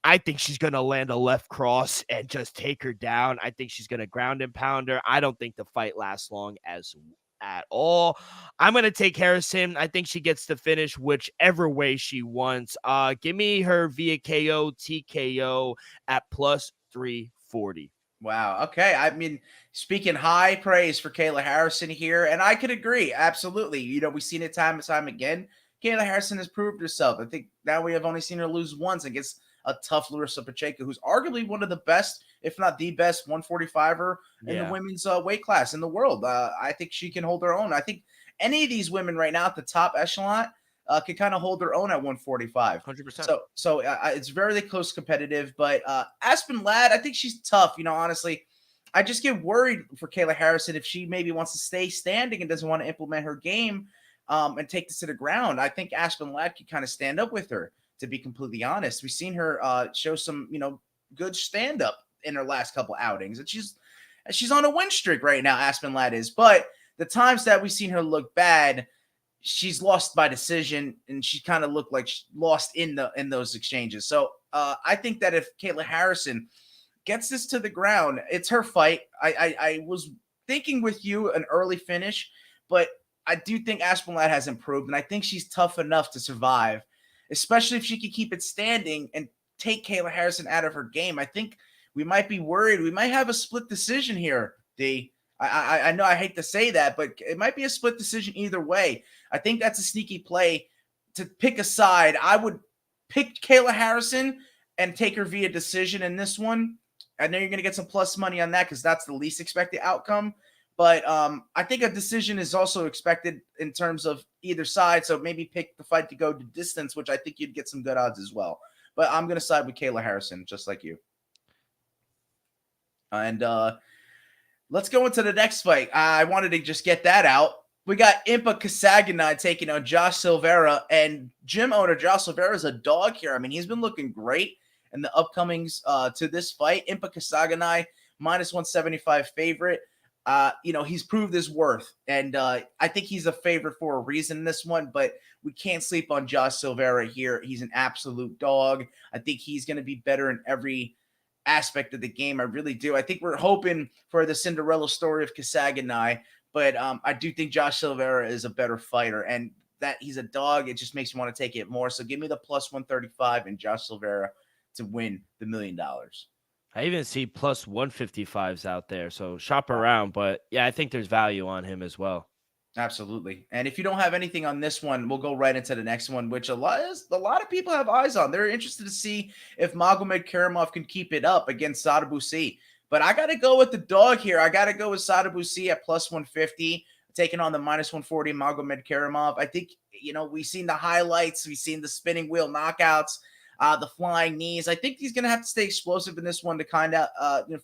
I think she's going to land a left cross and just take her down. I think she's going to ground and pound her. I don't think the fight lasts long at all. I'm going to take Harrison. I think she gets to finish whichever way she wants. Give me her via KO, TKO at plus 340. Wow. Okay. I mean, speaking high praise for Kayla Harrison here, and I could agree. Absolutely. We've seen it time and time again. Kayla Harrison has proved herself. I think now we have only seen her lose once against a tough Larissa Pacheco, who's arguably one of the best, if not the best, 145er in the women's weight class in the world. I think she can hold her own. I think any of these women right now at the top echelon can kind of hold their own at 145. 100%. So it's very close competitive. But Aspen Ladd, I think she's tough. Honestly, I just get worried for Kayla Harrison if she maybe wants to stay standing and doesn't want to implement her game and take this to the ground. I think Aspen Ladd could kind of stand up with her. To be completely honest, we've seen her show some, good stand-up in her last couple outings, and she's on a win streak right now. Aspen Ladd is, but the times that we've seen her look bad, she's lost by decision, and she kind of looked like she lost in those exchanges. So I think that if Kayla Harrison gets this to the ground, it's her fight. I was thinking with you an early finish, but I do think Aspen Ladd has improved, and I think she's tough enough to survive. Especially if she could keep it standing and take Kayla Harrison out of her game. I think we might be worried. We might have a split decision here, D. I know I hate to say that, but it might be a split decision either way. I think that's a sneaky play to pick a side. I would pick Kayla Harrison and take her via decision in this one. I know you're going to get some plus money on that because that's the least expected outcome. But I think a decision is also expected in terms of either side. So maybe pick the fight to go to distance, which I think you'd get some good odds as well. But I'm going to side with Kayla Harrison, just like you. And let's go into the next fight. I wanted to just get that out. We got Impa Kasanganay taking on Josh Silveira, and gym owner Josh Silveira is a dog here. I mean, he's been looking great in the upcomings to this fight. Impa Kasanganay, minus 175 favorite. He's proved his worth, and I think he's a favorite for a reason in this one, but we can't sleep on Josh Silveira here. He's an absolute dog. I think he's going to be better in every aspect of the game. I really do. I think we're hoping for the Cinderella story of Kasanganay, but I do think Josh Silveira is a better fighter, and that he's a dog, it just makes me want to take it more. So give me the plus 135 and Josh Silveira to win the $1 million. I even see plus 155s out there, so shop around. But yeah, I think there's value on him as well. Absolutely. And if you don't have anything on this one, we'll go right into the next one, which a lot of people have eyes on. They're interested to see if Magomed Karimov can keep it up against Sada Boucy. But I got to go with the dog here. I got to go with Sada Boucy at plus 150, taking on the minus 140 Magomed Karimov. I think, we've seen the highlights. We've seen the spinning wheel knockouts, the flying knees. I think he's going to have to stay explosive in this one to kind of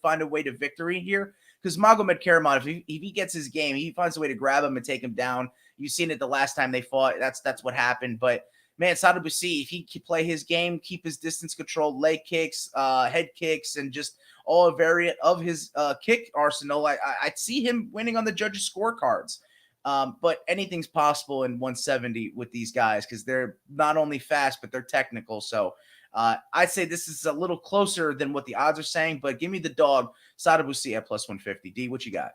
find a way to victory here. Because Magomed Karimov, if he gets his game, he finds a way to grab him and take him down. You've seen it the last time they fought. That's what happened. But, man, Sada Boucy, if he can play his game, keep his distance control, leg kicks, head kicks, and just all variant of his kick arsenal, I'd see him winning on the judges' scorecards. But anything's possible in 170 with these guys because they're not only fast, but they're technical. So I'd say this is a little closer than what the odds are saying, but give me the dog, Sada Boucy at plus 150. D, what you got?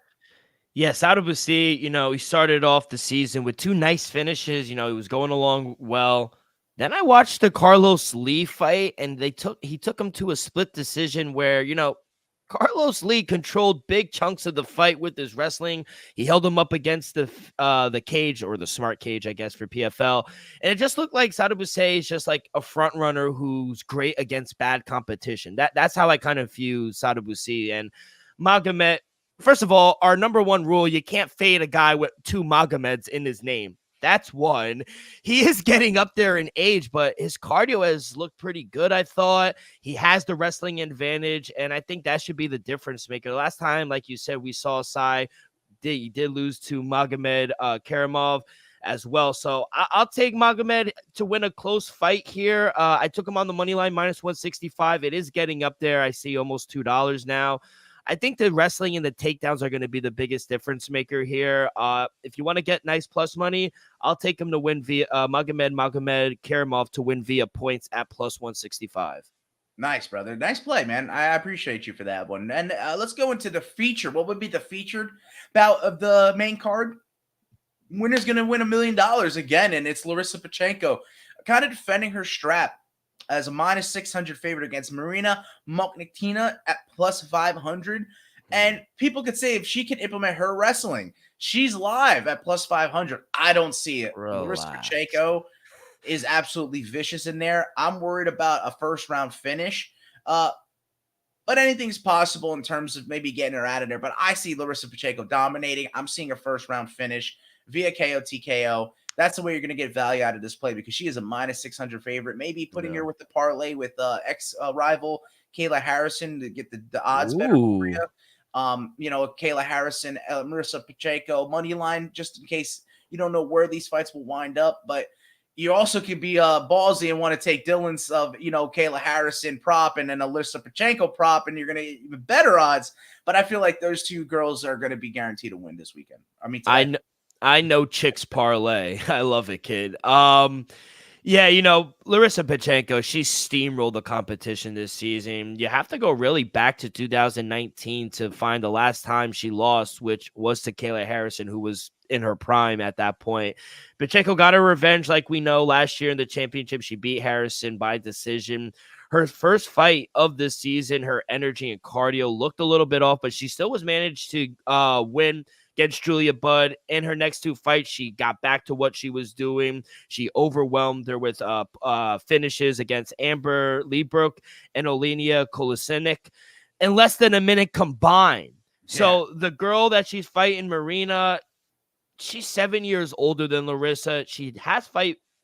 Yeah, Sada Boucy, he started off the season with 2 nice finishes. He was going along well. Then I watched the Carlos Lee fight, and he took him to a split decision where, Carlos Lee controlled big chunks of the fight with his wrestling. He held him up against the cage, or the smart cage, I guess, for PFL. And it just looked like Sada Boucy is just like a front runner who's great against bad competition. That's how I kind of view Sada Boucy. And Magomed, first of all, our number one rule, you can't fade a guy with 2 Magomeds in his name. That's one. He is getting up there in age, but his cardio has looked pretty good, I thought. He has the wrestling advantage, and I think that should be the difference maker. Last time, like you said, we saw Sai. He did lose to Magomed Karimov as well. So I'll take Magomed to win a close fight here. I took him on the money line, minus 165. It is getting up there. I see almost $2 now. I think the wrestling and the takedowns are going to be the biggest difference maker here. If you want to get nice plus money, I'll take him to win via Magomed Karimov to win via points at plus 165. Nice, brother. Nice play, man. I appreciate you for that one. And let's go into the feature. What would be the featured bout of the main card? Winner's going to win $1 million again, and it's Larissa Pachenko, kind of defending her strap as a minus 600 favorite against Marina Moknikina at plus 500. And people could say if she can implement her wrestling, she's live at plus 500. I don't see it. Larissa Pachenko is absolutely vicious in there. I'm worried about a first round finish. But anything's possible in terms of maybe getting her out of there. But I see Larissa Pachenko dominating. I'm seeing a first round finish via KO TKO. That's the way you're going to get value out of this play because she is a minus 600 favorite. Maybe putting her with the parlay with ex-rival Kayla Harrison to get the odds better for you. Kayla Harrison, Marissa Pachenko, money line, just in case you don't know where these fights will wind up. But you also could be ballsy and want to take Dylan's Kayla Harrison prop and then Alyssa Pachenko prop, and you're going to get even better odds. But I feel like those 2 girls are going to be guaranteed to win this weekend. I know Chicks Parlay. I love it, kid. Yeah, Larissa Pachenko, she steamrolled the competition this season. You have to go really back to 2019 to find the last time she lost, which was to Kayla Harrison, who was in her prime at that point. Pachenko got her revenge like we know last year in the championship. She beat Harrison by decision. Her first fight of the season, her energy and cardio looked a little bit off, but she still was managed to win against Julia Budd. In her next 2 fights, she got back to what she was doing. She overwhelmed her with finishes against Amber Leibrook and Olenia Kolesnik in less than a minute combined. Yeah. So the girl that she's fighting, Marina, she's 7 years older than Larissa. She has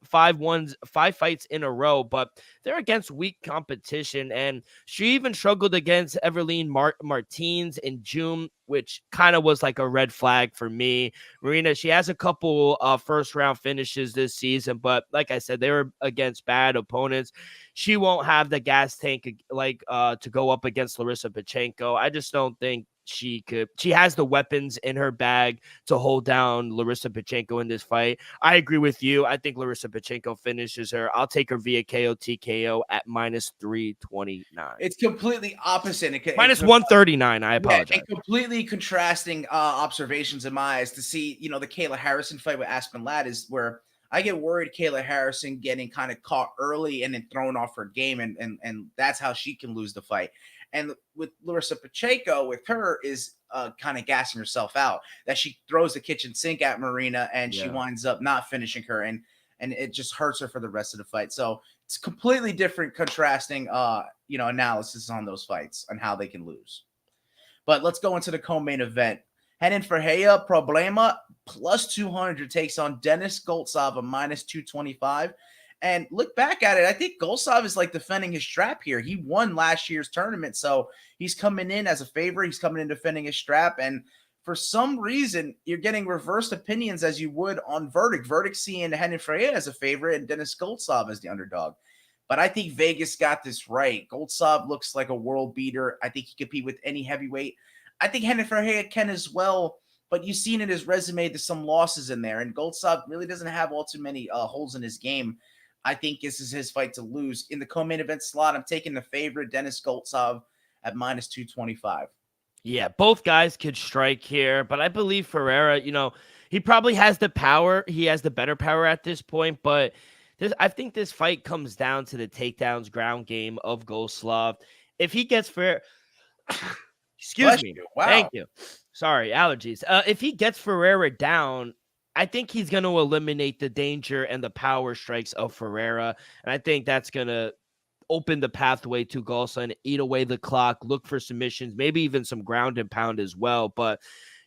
5 fights in a row, but they're against weak competition. And she even struggled against Everline Martins in June, which kind of was like a red flag for me. Marina, she has a couple first round finishes this season, but like I said, they were against bad opponents. She won't have the gas tank to go up against Larissa Pachenko. I just don't think she has the weapons in her bag to hold down Larissa Pachenko in this fight. I agree with you. I think Larissa Pachenko finishes her. I'll take her via KO TKO at -329. It's completely opposite. -139. I apologize. And completely contrasting observations in my eyes to see, the Kayla Harrison fight with Aspen Ladd is where I get worried Kayla Harrison getting kind of caught early and then thrown off her game, and that's how she can lose the fight. And with Larissa Pachenko, with her is kind of gassing herself out, that she throws the kitchen sink at Marina and she winds up not finishing her, and it just hurts her for the rest of the fight. So it's completely different, contrasting analysis on those fights and how they can lose. But let's go into the co-main event. Renan Ferreira Problema +200 takes on Denis Goltsov a -225. And look back at it, I think Goltsov is like defending his strap here. He won last year's tournament, so he's coming in as a favorite. He's coming in defending his strap, and for some reason, you're getting reversed opinions as you would on Verdict. Verdict seeing Renan Ferreira as a favorite and Denis Goltsov as the underdog. But I think Vegas got this right. Goltsov looks like a world beater. I think he could compete with any heavyweight. I think Renan Ferreira can as well, but you've seen in his resume there's some losses in there, and Goltsov really doesn't have all too many holes in his game. I think this is his fight to lose. In the co-main event slot, I'm taking the favorite, Denis Goltsov, at -225. Yeah, both guys could strike here, but I believe Ferreira, he probably has the power. He has the better power at this point, but I think this fight comes down to the takedowns, ground game of Goltsov. If he gets Ferreira... Excuse me. Wow. Thank you. Sorry, allergies. If he gets Ferreira down, I think he's going to eliminate the danger and the power strikes of Ferreira. And I think that's going to open the pathway to Goltsov, eat away the clock, look for submissions, maybe even some ground and pound as well. But,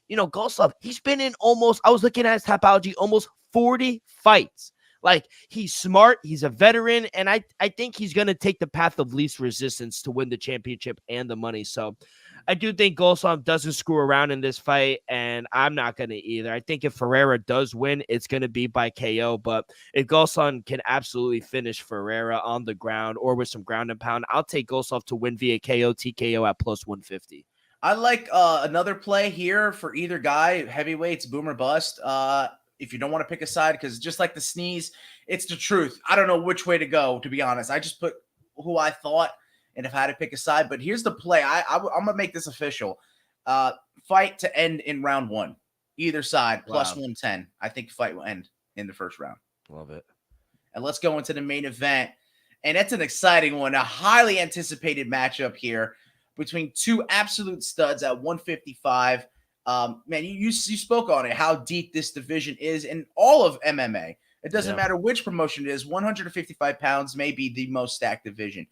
Goltsov, he's been in I was looking at his Tapology, almost 40 fights. Like, he's smart, he's a veteran, and I think he's going to take the path of least resistance to win the championship and the money. So I do think Goltsov doesn't screw around in this fight, and I'm not going to either. I think if Ferreira does win, it's going to be by KO, but if Goltsov can absolutely finish Ferreira on the ground or with some ground and pound, I'll take Goltsov to win via KO TKO at +150. I like another play here for either guy, heavyweights, boom or bust. If you don't want to pick a side, because just like the sneeze, it's the truth. I don't know which way to go, to be honest. I just put who I thought, and if I had to pick a side. But here's the play. I'm going to make this official. Fight to end in round 1. Either side, +110. I think the fight will end in the first round. Love it. And let's go into the main event. And it's an exciting one, a highly anticipated matchup here between two absolute studs at 155. Man, you spoke on it, how deep this division is in all of MMA. It doesn't matter which promotion it is. 155 pounds may be the most stacked division.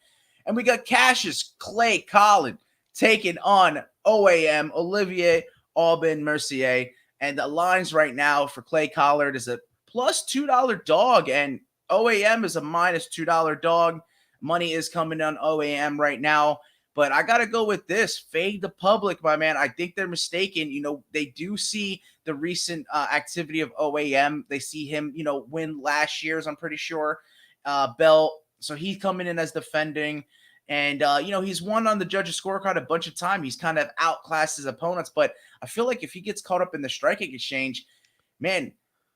And we got Cassius Clay Collard taking on OAM, Olivier Aubin Mercier. And the lines right now for Clay Collard is a +$2 dog, and OAM is a -$2 dog. Money is coming on OAM right now. But I got to go with this. Fade the public, my man. I think they're mistaken. They do see the recent activity of OAM. They see him, win last year's, I'm pretty sure, belt. So he's coming in as defending. And, he's won on the judges' scorecard a bunch of time. He's kind of outclassed his opponents. But I feel like if he gets caught up in the striking exchange, man,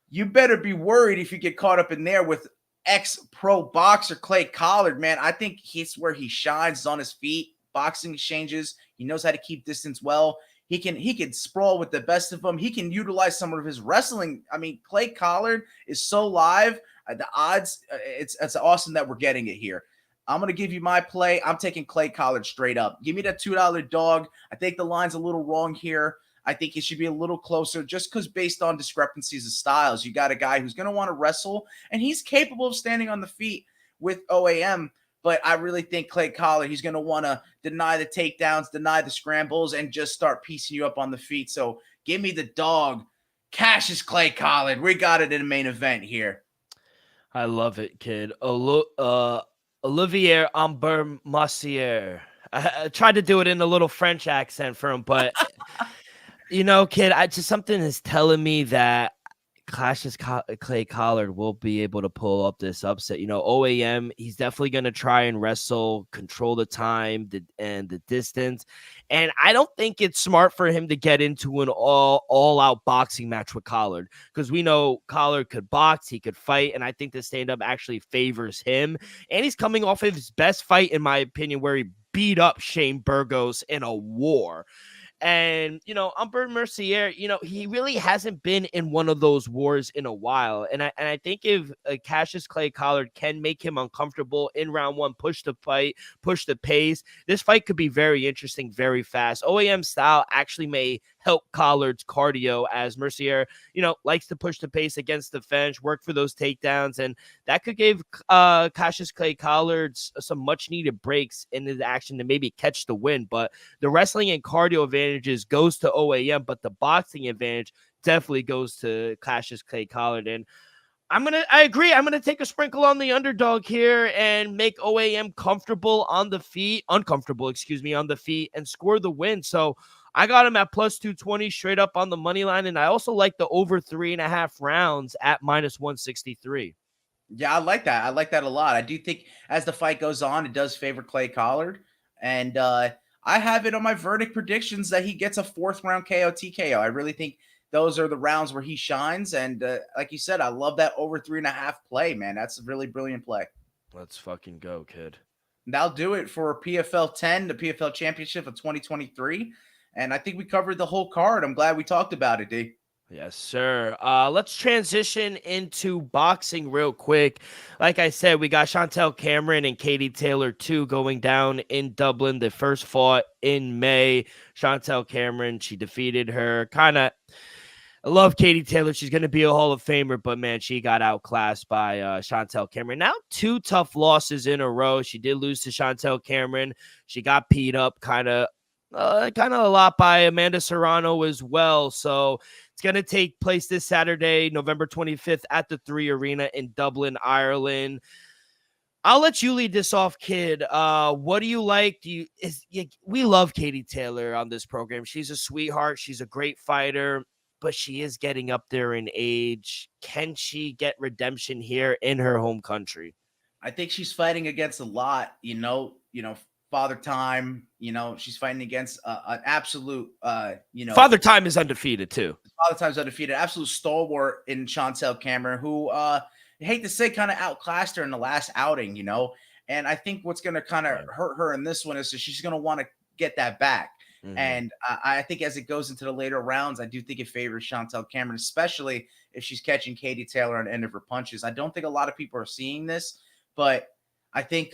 you better be worried if you get caught up in there with ex-pro boxer Clay Collard, man. I think he's where he shines, on his feet. Boxing exchanges. He knows how to keep distance well. He can sprawl with the best of them. He can utilize some of his wrestling. I mean, Clay Collard is so live. The odds, it's awesome that we're getting it here. I'm going to give you my play. I'm taking Clay Collard straight up. Give me that $2 dog. I think the line's a little wrong here. I think it should be a little closer just because based on discrepancies of styles, you got a guy who's going to want to wrestle, and he's capable of standing on the feet with OAM. But I really think Clay Collard, he's going to want to deny the takedowns, deny the scrambles, and just start piecing you up on the feet. So give me the dog. Cassius Clay Collard. We got it in the main event here. I love it, kid. Olivier Ambermassier. I tried to do it in a little French accent for him, but kid, I just something is telling me that Clay Collard will be able to pull up this upset. OAM, he's definitely going to try and wrestle, control the time and the distance. And I don't think it's smart for him to get into an all-out boxing match with Collard, because we know Collard could box, he could fight, and I think the stand-up actually favors him. And he's coming off of his best fight, in my opinion, where he beat up Shane Burgos in a war. And, Umber Mercier, he really hasn't been in one of those wars in a while. And I think if Cassius Clay Collard can make him uncomfortable in round one, push the fight, push the pace, this fight could be very interesting, very fast. OAM style actually may help Collard's cardio, as Mercier, likes to push the pace against the fence, work for those takedowns. And that could give Cassius Clay Collard some much needed breaks in his action to maybe catch the win. But the wrestling and cardio advantages goes to OAM, but the boxing advantage definitely goes to Cassius Clay Collard. And I agree. I'm going to take a sprinkle on the underdog here and make OAM uncomfortable on the feet, and score the win. So I got him at plus 220 straight up on the money line. And I also like the over 3.5 rounds at minus 163. Yeah, I like that. I like that a lot. I do think as the fight goes on, it does favor Clay Collard. And I have it on my verdict predictions that he gets a 4th round KO TKO. I really think those are the rounds where he shines. And like you said, I love that over 3.5 play, man. That's a really brilliant play. Let's fucking go, kid. And that'll do it for PFL 10, the PFL Championship of 2023. And I think we covered the whole card. I'm glad we talked about it, D. Yes, sir. Let's transition into boxing real quick. Like I said, we got Chantel Cameron and Katie Taylor 2 going down in Dublin. They first fought in May. Chantel Cameron, she defeated her. I love Katie Taylor. She's going to be a Hall of Famer, but man, she got outclassed by Chantel Cameron. Now 2 tough losses in a row. She did lose to Chantel Cameron. She got beat up kind of a lot by Amanda Serrano as well. So it's going to take place this Saturday, November 25th at the 3 Arena in Dublin, Ireland. I'll let you lead this off, kid. What do you like? We love Katie Taylor on this program. She's a sweetheart. She's a great fighter, but she is getting up there in age. Can she get redemption here in her home country? I think she's fighting against a lot, Father Time, she's fighting against an absolute, Father Time is undefeated too. Father Time's undefeated, absolute stalwart in Chantel Cameron, who I hate to say kind of outclassed her in the last outing, and I think what's going to kind of hurt her in this one is that she's going to want to get that back. Mm-hmm. And I think as it goes into the later rounds, I do think it favors Chantel Cameron, especially if she's catching Katie Taylor on the end of her punches. I don't think a lot of people are seeing this, but I think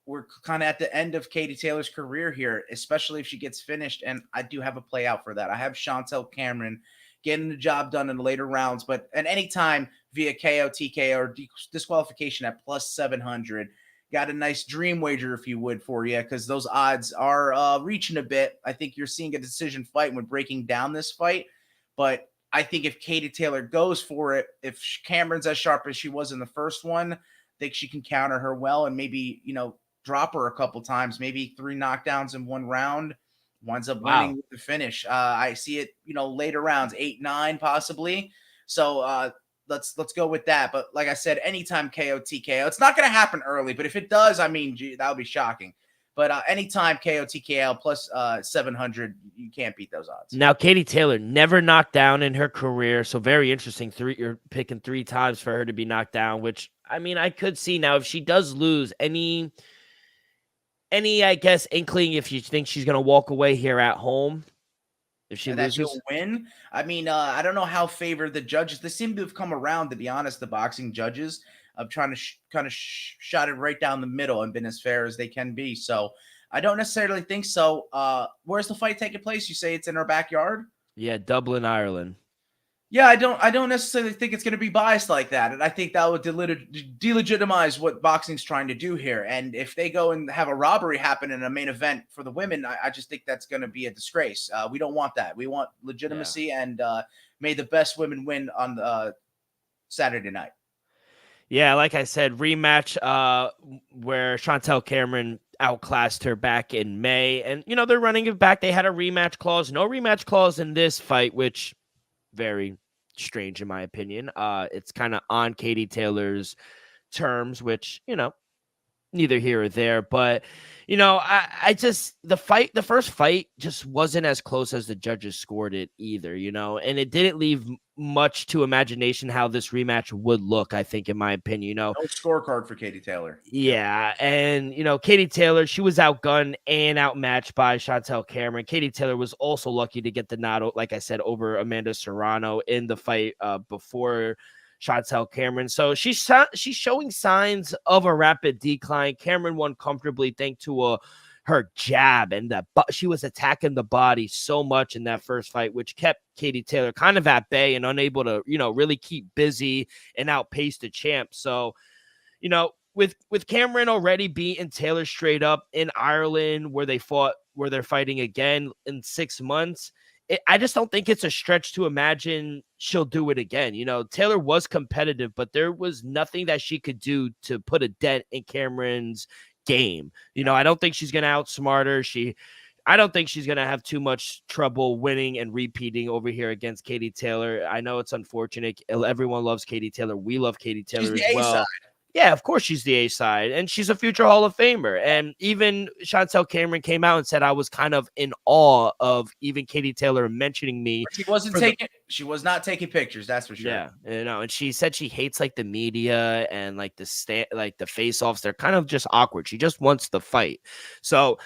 we're kind of at the end of Katie Taylor's career here, especially if she gets finished. And I do have a play out for that. I have Chantel Cameron getting the job done in the later rounds, but at any time via KO, TKO, or disqualification at plus 700. Got a nice dream wager, if you would, for you, because those odds are reaching a bit. I think you're seeing a decision fight when breaking down this fight. But I think if Katie Taylor goes for it, if Cameron's as sharp as she was in the first one, I think she can counter her well and maybe, drop her a couple times, maybe 3 knockdowns in 1 round, winds up winning with the finish. I see it, later rounds, 8-9 possibly. So let's go with that. But like I said, anytime KO, TKO, it's not going to happen early, but if it does, that would be shocking. But anytime KO, TKO plus 700, you can't beat those odds. Now, Katie Taylor never knocked down in her career, so very interesting. You're picking 3 times for her to be knocked down, which, I could see now if she does lose any, I guess, inkling if you think she's going to walk away here at home. If she loses, she'll win. I don't know how favored the judges. They seem to have come around, to be honest, the boxing judges, of trying to shot it right down the middle and been as fair as they can be. So I don't necessarily think so. Where's the fight taking place? You say it's in her backyard? Yeah, Dublin, Ireland. Yeah, I don't necessarily think it's going to be biased like that. And I think that would delegitimize what boxing's trying to do here. And if they go and have a robbery happen in a main event for the women, I just think that's going to be a disgrace. We don't want that. We want legitimacy, and may the best women win on the Saturday night. Yeah, like I said, rematch where Chantel Cameron outclassed her back in May. And, they're running it back. They had a rematch clause. No rematch clause in this fight, which very strange in my opinion. It's kind of on Katie Taylor's terms, which, neither here or there. But, I just the first fight just wasn't as close as the judges scored it either, and it didn't leave much to imagination how this rematch would look, I think, in my opinion. No scorecard for Katie Taylor. Yeah, and Katie Taylor, she was outgunned and outmatched by Chantel Cameron. Katie Taylor was also lucky to get the nod, like I said, over Amanda Serrano in the fight before Chantel Cameron. So she's showing signs of a rapid decline. Cameron won comfortably thanks to her jab, and she was attacking the body so much in that first fight, which kept Katie Taylor kind of at bay and unable to, really keep busy and outpace the champ. So, with Cameron already beating Taylor straight up in Ireland, where they're fighting again in 6 months, I just don't think it's a stretch to imagine she'll do it again. Taylor was competitive, but there was nothing that she could do to put a dent in Cameron's game. I don't think she's going to outsmart her. I don't think she's going to have too much trouble winning and repeating over here against Katie Taylor. I know it's unfortunate. Everyone loves Katie Taylor. We love Katie Taylor as well. A-side. Yeah, of course she's the A side, and she's a future Hall of Famer. And even Chantel Cameron came out and said I was kind of in awe of even Katie Taylor mentioning me. She was not taking pictures, that's for sure. Yeah, and she said she hates like the media and like the face-offs. They're kind of just awkward. She just wants the fight. So,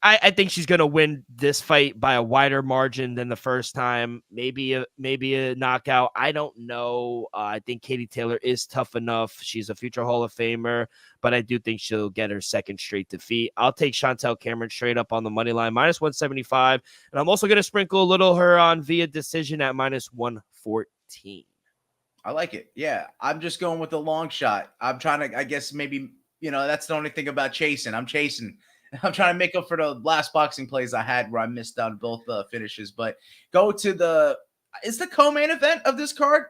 I think she's going to win this fight by a wider margin than the first time. Maybe a knockout. I don't know. I think Katie Taylor is tough enough. She's a future Hall of Famer, but I do think she'll get her second straight defeat. I'll take Chantel Cameron straight up on the money line, -175. And I'm also going to sprinkle a little her on via decision at -114. I like it. Yeah, I'm just going with the long shot. I'm trying to, I guess maybe, that's the only thing about chasing. I'm trying to make up for the last boxing plays I had where I missed on both finishes. But go to is the co-main event of this card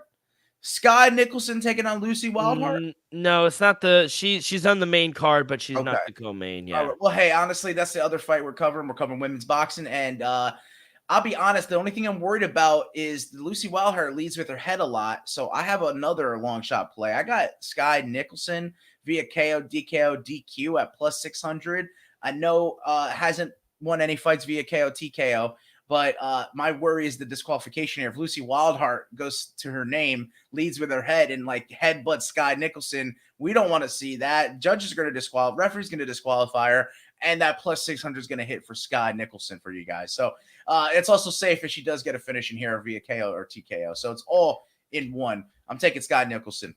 Skye Nicolson taking on Lucy Wildheart? No, it's not she's on the main card, but she's not the co-main. Yeah. Right. Well, hey, honestly, that's the other fight we're covering. We're covering women's boxing, and I'll be honest, the only thing I'm worried about is Lucy Wildheart leads with her head a lot. So I have another long shot play. I got Skye Nicolson via KO, DKO, DQ at +600. I know hasn't won any fights via KO, TKO, but my worry is the disqualification here. If Lucy Wildheart goes to her name, leads with her head, and like headbutts Skye Nicolson, we don't want to see that. Judges are going to disqualify, referee's going to disqualify her, and that +600 is going to hit for Skye Nicolson for you guys. So it's also safe if she does get a finish in here via KO or TKO. So it's all in one. I'm taking Skye Nicolson.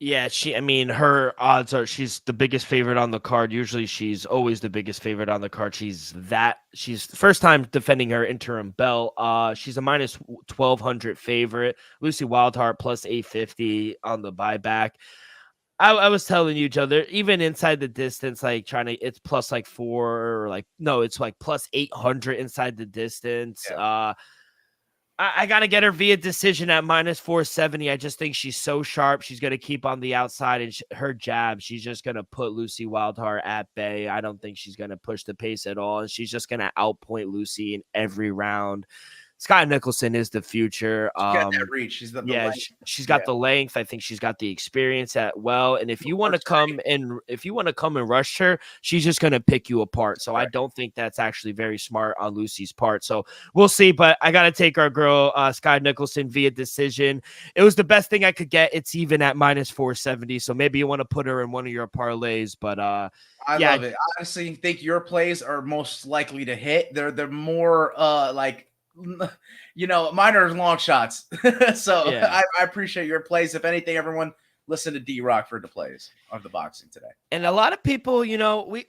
Yeah, her odds are she's the biggest favorite on the card. Usually she's always the biggest favorite on the card. She's the first time defending her interim belt. She's a -1200 favorite. Lucy Wildheart +850 on the buyback. I was telling you, Joe, they're even inside the distance, like it's plus like 4 or it's like +800 inside the distance. Yeah. I got to get her via decision at -470. I just think she's so sharp. She's going to keep on the outside, and her jab, she's just going to put Lucy Wildheart at bay. I don't think she's going to push the pace at all, and she's just going to outpoint Lucy in every round. Skye Nicolson is the future. She's got that reach. She's got the length. She's got the length. I think she's got the experience and if you want to come and rush her, she's just going to pick you apart. So I don't think that's actually very smart on Lucy's part. So we'll see. But I got to take our girl Skye Nicolson via decision. It was the best thing I could get. It's even at -470. So maybe you want to put her in one of your parlays. But I love it. I honestly think your plays are most likely to hit. They're more mine are long shots. So yeah. I appreciate your plays. If anything, everyone listen to D-Rock for the plays of the boxing today. And a lot of people,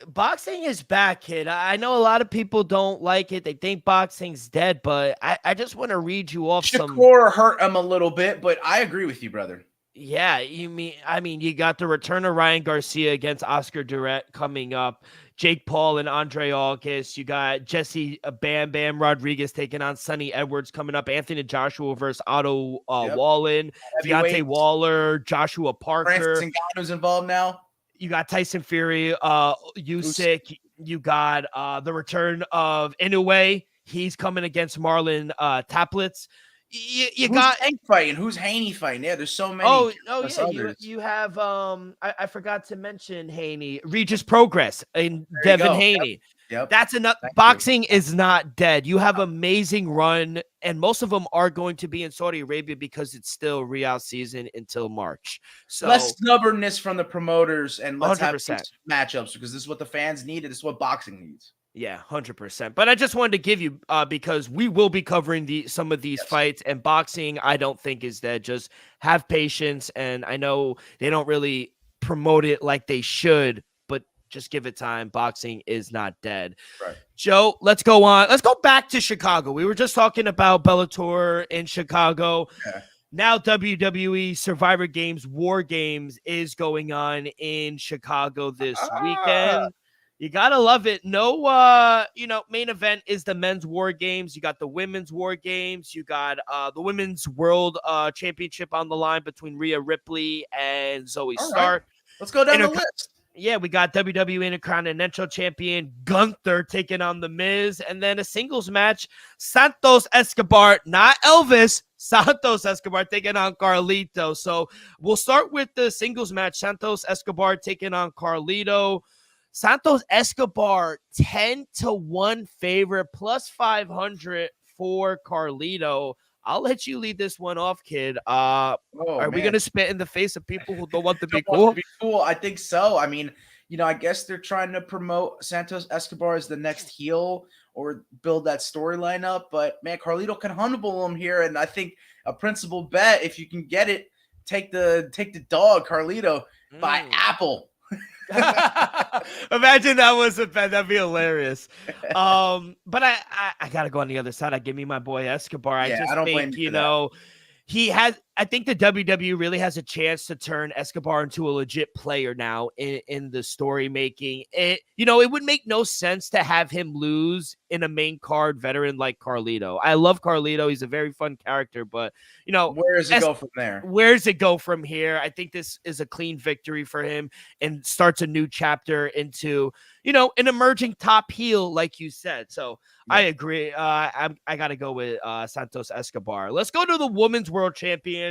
boxing is back, kid. I know a lot of people don't like it. They think boxing's dead, but I just want to read you off Shakur hurt him a little bit, but I agree with you, brother. Yeah, you got the return of Ryan Garcia against Oscar Durrett coming up. Jake Paul and Andre August. You got Jesse Bam Bam Rodriguez taking on Sonny Edwards coming up. Anthony Joshua versus Otto Yep. Wallen. Deontay Heavyweights. Waller, Joshua Parker. Francis Ngannou's involved now. You got Tyson Fury, Usyk. You got the return of Inoue. He's coming against Marlon Taplitz. You Who's got Tank fighting? Who's Haney fighting? Yeah, there's so many. yeah. You have I forgot to mention Haney, Regis Progress, and There you Devin go. Haney. Yep. That's enough. Thank you. Boxing is not dead. You have amazing run, and most of them are going to be in Saudi Arabia because it's still Riyadh season until March. So Less stubbornness from the promoters, and let's have 100%. these matchups because this is what the fans need, and this is what boxing needs. yeah, 100%. But I just wanted to give you because we will be covering some of these Yes. fights, and boxing I don't think is dead. Just have patience, and I know they don't really promote it like they should, but just give it time. Boxing is not dead. Right. Joe, let's go on. Let's go back to Chicago. We were just talking about Bellator in Chicago. Yeah. Now WWE Survivor Games War Games is going on in Chicago this weekend. You gotta love it. No, main event is the men's War Games. You got the women's War Games. You got the women's World Championship on the line between Rhea Ripley and Zoe All right. Stark. Let's go down the Interco- list. Yeah, we got WWE Intercontinental Champion Gunther taking on The Miz, and then a singles match, Santos Escobar, not Elvis, Santos Escobar taking on Carlito. So we'll start with the singles match, Santos Escobar taking on Carlito. Santos Escobar, 10-1 favorite, plus 500 for Carlito. I'll let you lead this one off, kid. Are we going to spit in the face of people who don't want to be cool? I think so. I mean, I guess they're trying to promote Santos Escobar as the next heel or build that storyline up. But, man, Carlito can humble him here. And I think a principal bet, if you can get it, take the dog, Carlito, by Apple. Imagine that was a bet. That'd be hilarious. But I gotta go on the other side. I give me my boy Escobar. I don't think I think the WWE really has a chance to turn Escobar into a legit player now in the story making. It would make no sense to have him lose in a main card veteran like Carlito. I love Carlito. He's a very fun character, but where does it go from there? Where does it go from here? I think this is a clean victory for him and starts a new chapter into, an emerging top heel, like you said. So yeah. I agree. I got to go with Santos Escobar. Let's go to the women's world champion.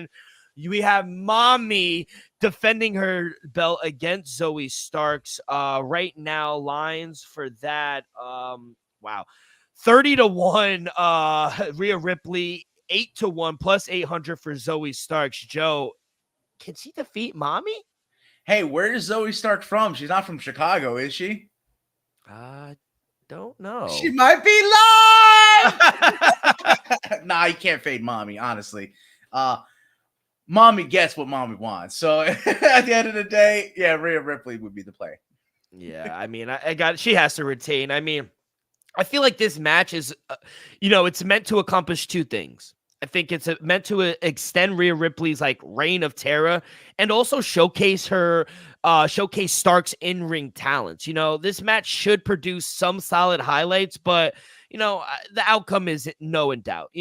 We have Mommy defending her belt against Zoe Starks. Right now, lines for that. Wow. 30-1, Rhea Ripley, 8-1, plus 800 for Zoe Starks. Joe, can she defeat Mommy? Hey, where is Zoe Stark from? She's not from Chicago, is she? Don't know. She might be live. Nah, you can't fade Mommy, honestly. Mommy gets what Mommy wants. So at the end of the day, yeah, Rhea Ripley would be the play. Yeah, I mean, she has to retain. I mean, I feel like this match is, it's meant to accomplish two things. I think it's meant to extend Rhea Ripley's reign of terror and also showcase Stark's in-ring talents. This match should produce some solid highlights, but the outcome is no in doubt.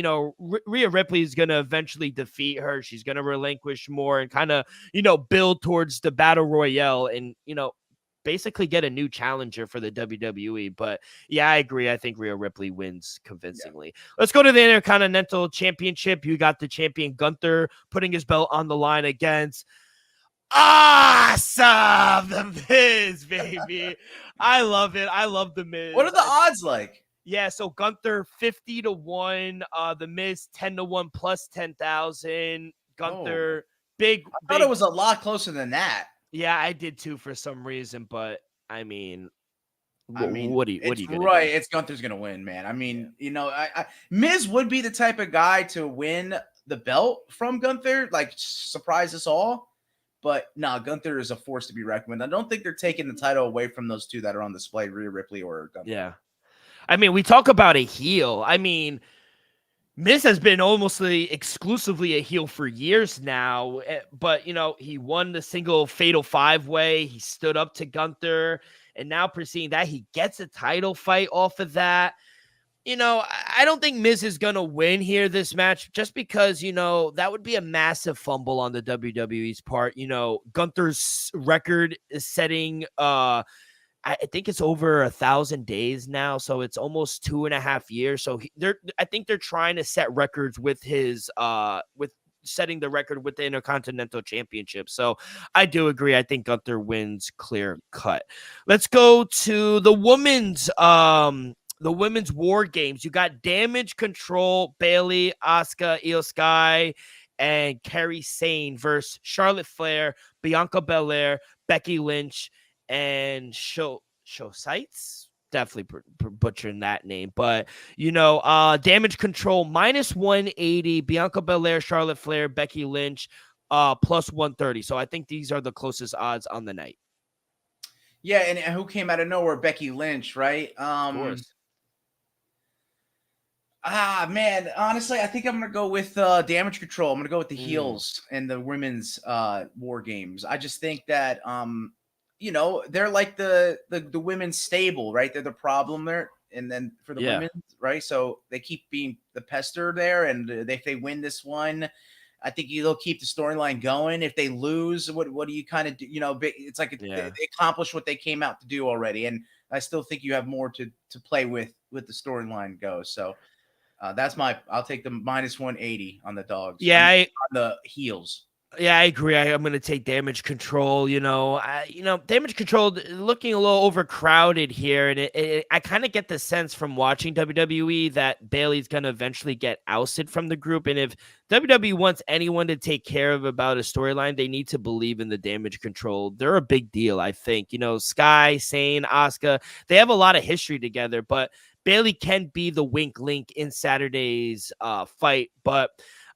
Rhea Ripley is going to eventually defeat her. She's going to relinquish more and kind of, build towards the battle royale and, basically get a new challenger for the WWE. But yeah, I agree. I think Rhea Ripley wins convincingly. Yeah. Let's go to the Intercontinental Championship. You got the champion Gunther putting his belt on the line against awesome The Miz, baby. I love it. I love The Miz. What are the odds like? Yeah, so Gunther 50-1, The Miz 10-1 plus 10,000. Gunther big. I thought it was a lot closer than that. Yeah, I did too for some reason, but I mean, what are you gonna right? do? It's Gunther's gonna win, man. I mean, Miz would be the type of guy to win the belt from Gunther, surprise us all. But no, Gunther is a force to be reckoned with. I don't think they're taking the title away from those two that are on display, Rhea Ripley or Gunther. Yeah, I mean, we talk about a heel. I mean, Miz has been almost exclusively a heel for years now, but he won the single fatal 5-way. He stood up to Gunther, and now preceding that, he gets a title fight off of that. I don't think Miz is gonna win here this match, just because that would be a massive fumble on the WWE's part. Gunther's record is setting I think it's over 1,000 days now, so it's almost 2.5 years. So I think they're trying to set records with his with setting the record with the Intercontinental Championship. So I do agree. I think Gunther wins clear cut. Let's go to the women's War Games. You got Damage Control, Bayley, Asuka, Io Sky, and Kairi Sane versus Charlotte Flair, Bianca Belair, Becky Lynch, and Show Sites. Definitely butchering that name, but Damage Control -180, Bianca Belair, Charlotte Flair, Becky Lynch +130. So I think these are the closest odds on the night. Yeah, and who came out of nowhere? Becky Lynch, right? Of course. Man, honestly, I think I'm gonna go with Damage Control. I'm gonna go with the heels and the women's War Games. I just think that they're like the women's stable, right? They're the problem there, and then for the women, right? So they keep being the pester there, and if they win this one, I think they'll keep the storyline going. If they lose, what do you kind of do? It's like they accomplished what they came out to do already, and I still think you have more to play with the storyline goes. So I'll take the -180 on the dogs. Yeah, on the heels. Yeah, I agree. I'm going to take Damage Control. Damage Control looking a little overcrowded here, and I kind of get the sense from watching WWE that Bayley's going to eventually get ousted from the group. And if WWE wants anyone to take care of about a storyline, they need to believe in the Damage Control. They're a big deal, I think. Sky, Sane, Asuka, they have a lot of history together, but Bayley can be the wink link in Saturday's fight, but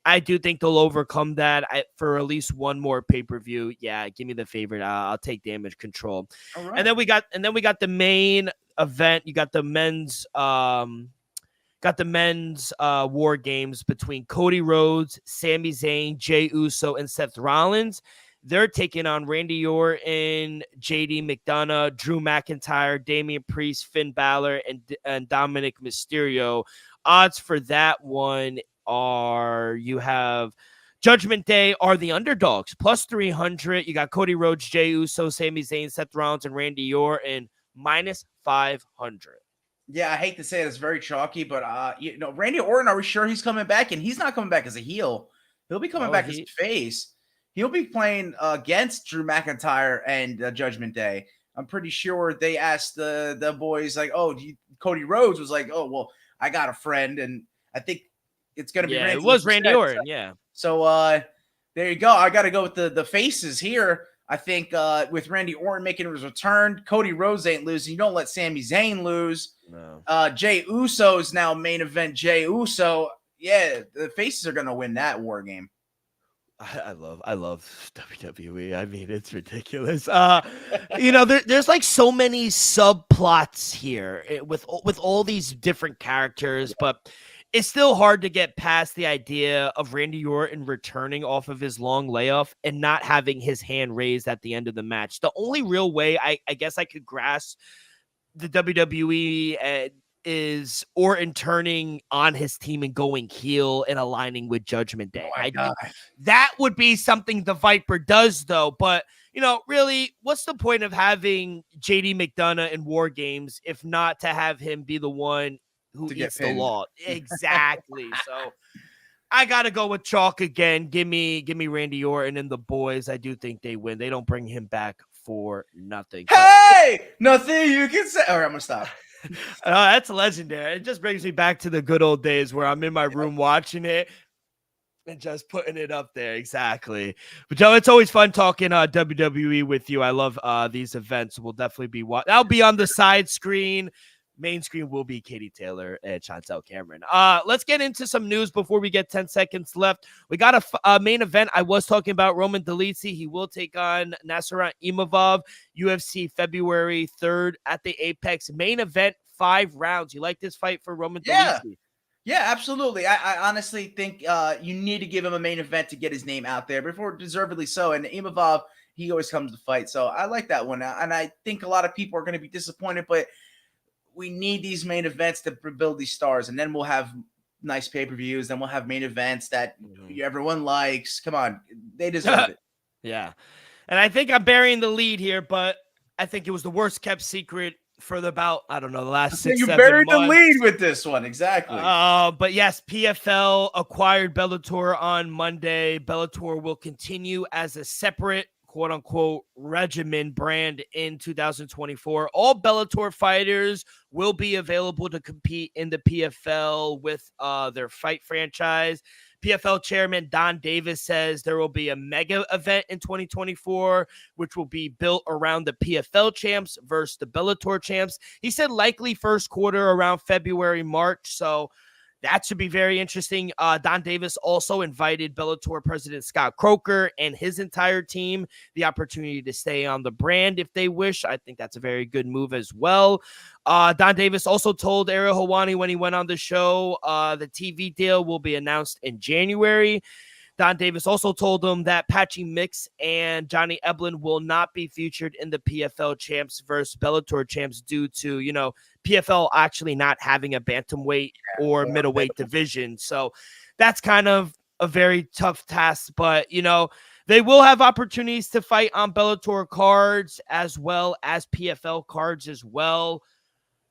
I do think they'll overcome that for at least one more pay-per-view. Yeah, give me the favorite. I'll take Damage Control. All right. And then we got the main event. You got the men's War Games between Cody Rhodes, Sami Zayn, Jey Uso, and Seth Rollins. They're taking on Randy Orton, JD McDonough, Drew McIntyre, Damian Priest, Finn Balor, and Dominic Mysterio. Odds for that one are, you have Judgment Day are the underdogs +300. You got Cody Rhodes, Jey Uso, Sami Zayn, Seth Rollins, and Randy Orton -500. Yeah, I hate to say it, it's very chalky, but Randy Orton, are we sure he's coming back? And he's not coming back as a heel. He'll be coming back as a face. He'll be playing against Drew McIntyre and Judgment Day. I'm pretty sure they asked the boys, like, Cody Rhodes was like, oh, well, I got a friend, and I think it's going to be Randy. It was Randy Orton, yeah. So there you go. I got to go with the faces here. I think with Randy Orton making his return, Cody Rhodes ain't losing. You don't let Sami Zayn lose. No. Jey Uso is now main event. Jey Uso, yeah, the faces are going to win that War Game. I love WWE. I mean, it's ridiculous. There's like so many subplots here with all these different characters, but it's still hard to get past the idea of Randy Orton returning off of his long layoff and not having his hand raised at the end of the match. The only real way I guess I could grasp the WWE is Orton turning on his team and going heel and aligning with Judgment Day. That would be something the Viper does, though. But, really, what's the point of having JD McDonough in War Games if not to have him be the one who eats the law? Exactly. So I got to go with chalk again. Give me Randy Orton and the boys. I do think they win. They don't bring him back for nothing. Hey, nothing you can say. All right, I'm going to stop. That's legendary. It just brings me back to the good old days where I'm in my room watching it and just putting it up there. Exactly. But Joe, it's always fun talking WWE with you. I love these events. We'll definitely be I'll be on the side screen. Main screen will be Katie Taylor and Chantel Cameron. Let's get into some news before we get 10 seconds left. We got a main event. I was talking about Roman Dolidze. He will take on Nasrat Imavov, UFC February 3rd at the Apex. Main event, 5 rounds. You like this fight for Roman Dolidze? Yeah, absolutely. I honestly think you need to give him a main event to get his name out there before, deservedly so. And Imavov, he always comes to fight, so I like that one. And I think a lot of people are going to be disappointed, but we need these main events to build these stars, and then we'll have nice pay-per-views. Then we'll have main events that everyone likes. Come on, they deserve it. Yeah. And I think I'm burying the lead here, but I think it was the worst kept secret for about, I don't know, the last 6, You 7 buried the months. lead with this one. Exactly. But yes, PFL acquired Bellator on Monday. Bellator will continue as a separate quote unquote regimen brand in 2024. All Bellator fighters will be available to compete in the PFL with their fight franchise. PFL chairman Don Davis says there will be a mega event in 2024, which will be built around the PFL champs versus the Bellator champs. He said likely first quarter around February, March. So that should be very interesting. Don Davis also invited Bellator president Scott Croker and his entire team the opportunity to stay on the brand if they wish. I think that's a very good move as well. Don Davis also told Ariel Helwani when he went on the show, the TV deal will be announced in January. Don Davis also told him that Patchy Mix and Johnny Eblen will not be featured in the PFL champs versus Bellator champs due to, PFL actually not having a bantamweight or middleweight division. So that's kind of a very tough task, but, they will have opportunities to fight on Bellator cards as well as PFL cards as well.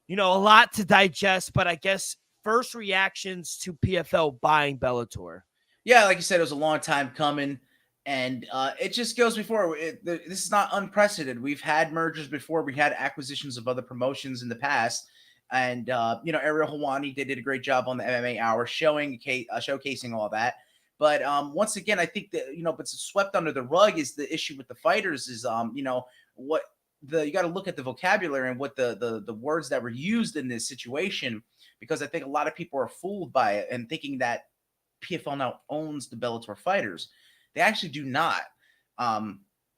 A lot to digest, but I guess first reactions to PFL buying Bellator. Yeah, like you said, it was a long time coming, and it just goes before. This is not unprecedented. We've had mergers before. We had acquisitions of other promotions in the past, and Ariel Helwani, they did a great job on the MMA Hour, showcasing all that. But once again, I think that but swept under the rug is the issue with the fighters. Is you got to look at the vocabulary and what the words that were used in this situation, because I think a lot of people are fooled by it and thinking that PFL now owns the Bellator fighters. They actually do not.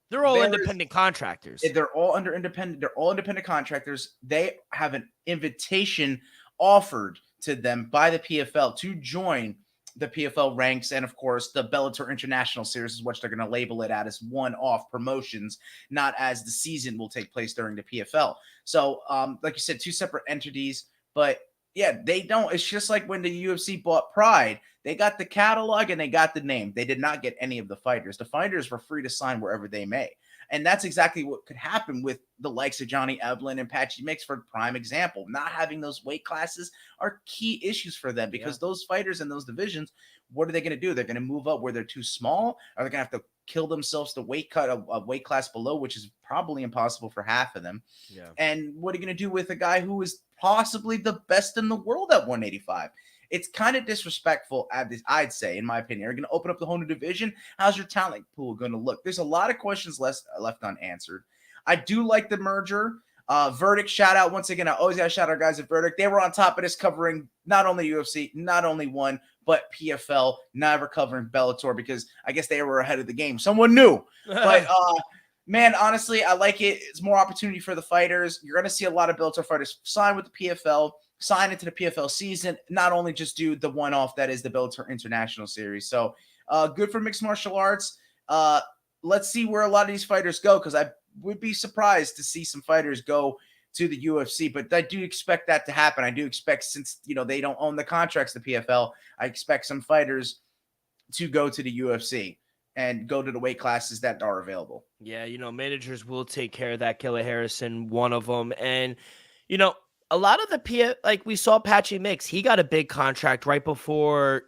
They're all independent contractors. They're all independent contractors. They have an invitation offered to them by the PFL to join the PFL ranks, and of course the Bellator International Series is what they're going to label it as one-off promotions, not as the season will take place during the PFL. So, like you said, two separate entities, but yeah, they don't. It's just like when the UFC bought Pride. They got the catalog and they got the name. They did not get any of the fighters. The fighters were free to sign wherever they may. And that's exactly what could happen with the likes of Johnny Eblen and Patchy Mix, for prime example. Not having those weight classes are key issues for them, because those fighters in those divisions, what are they going to do? They're going to move up where they're too small? Are they going to have to kill themselves to weight cut a weight class below, which is probably impossible for half of them? Yeah. And what are you going to do with a guy who is possibly the best in the world at 185? It's kind of disrespectful, I'd say, in my opinion. Are you going to open up the whole new division? How's your talent pool going to look? There's a lot of questions left unanswered. I do like the merger. Verdict, shout out once again. I always got to shout out guys at Verdict. They were on top of this, covering not only UFC, not only one, but PFL, never covering Bellator, because I guess they were ahead of the game. Someone knew. But man, honestly, I like it. It's more opportunity for the fighters. You're going to see a lot of Bellator fighters sign with the PFL, sign into the PFL season, not only just do the one-off that is the Bellator International Series. So good for mixed martial arts. Let's see where a lot of these fighters go, because I would be surprised to see some fighters go to the UFC, but I do expect that to happen. I do expect, since they don't own the contracts, the PFL, I expect some fighters to go to the UFC and go to the weight classes that are available. Yeah, managers will take care of that. Killer Harrison, one of them. And, a lot of the like we saw Patchy Mix, he got a big contract right before,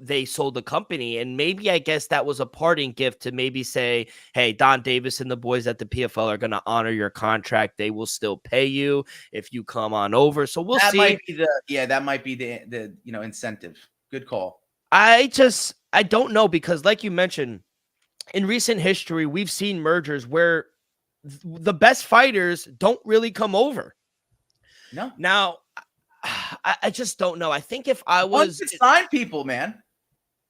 they sold the company. And maybe, I guess that was a parting gift to maybe say, hey, Don Davis and the boys at the PFL are going to honor your contract. They will still pay you if you come on over. So we'll see. That might be the incentive. Good call. I don't know, because like you mentioned, in recent history, we've seen mergers where the best fighters don't really come over. No. Now, I just don't know. I think if I was to sign people, man.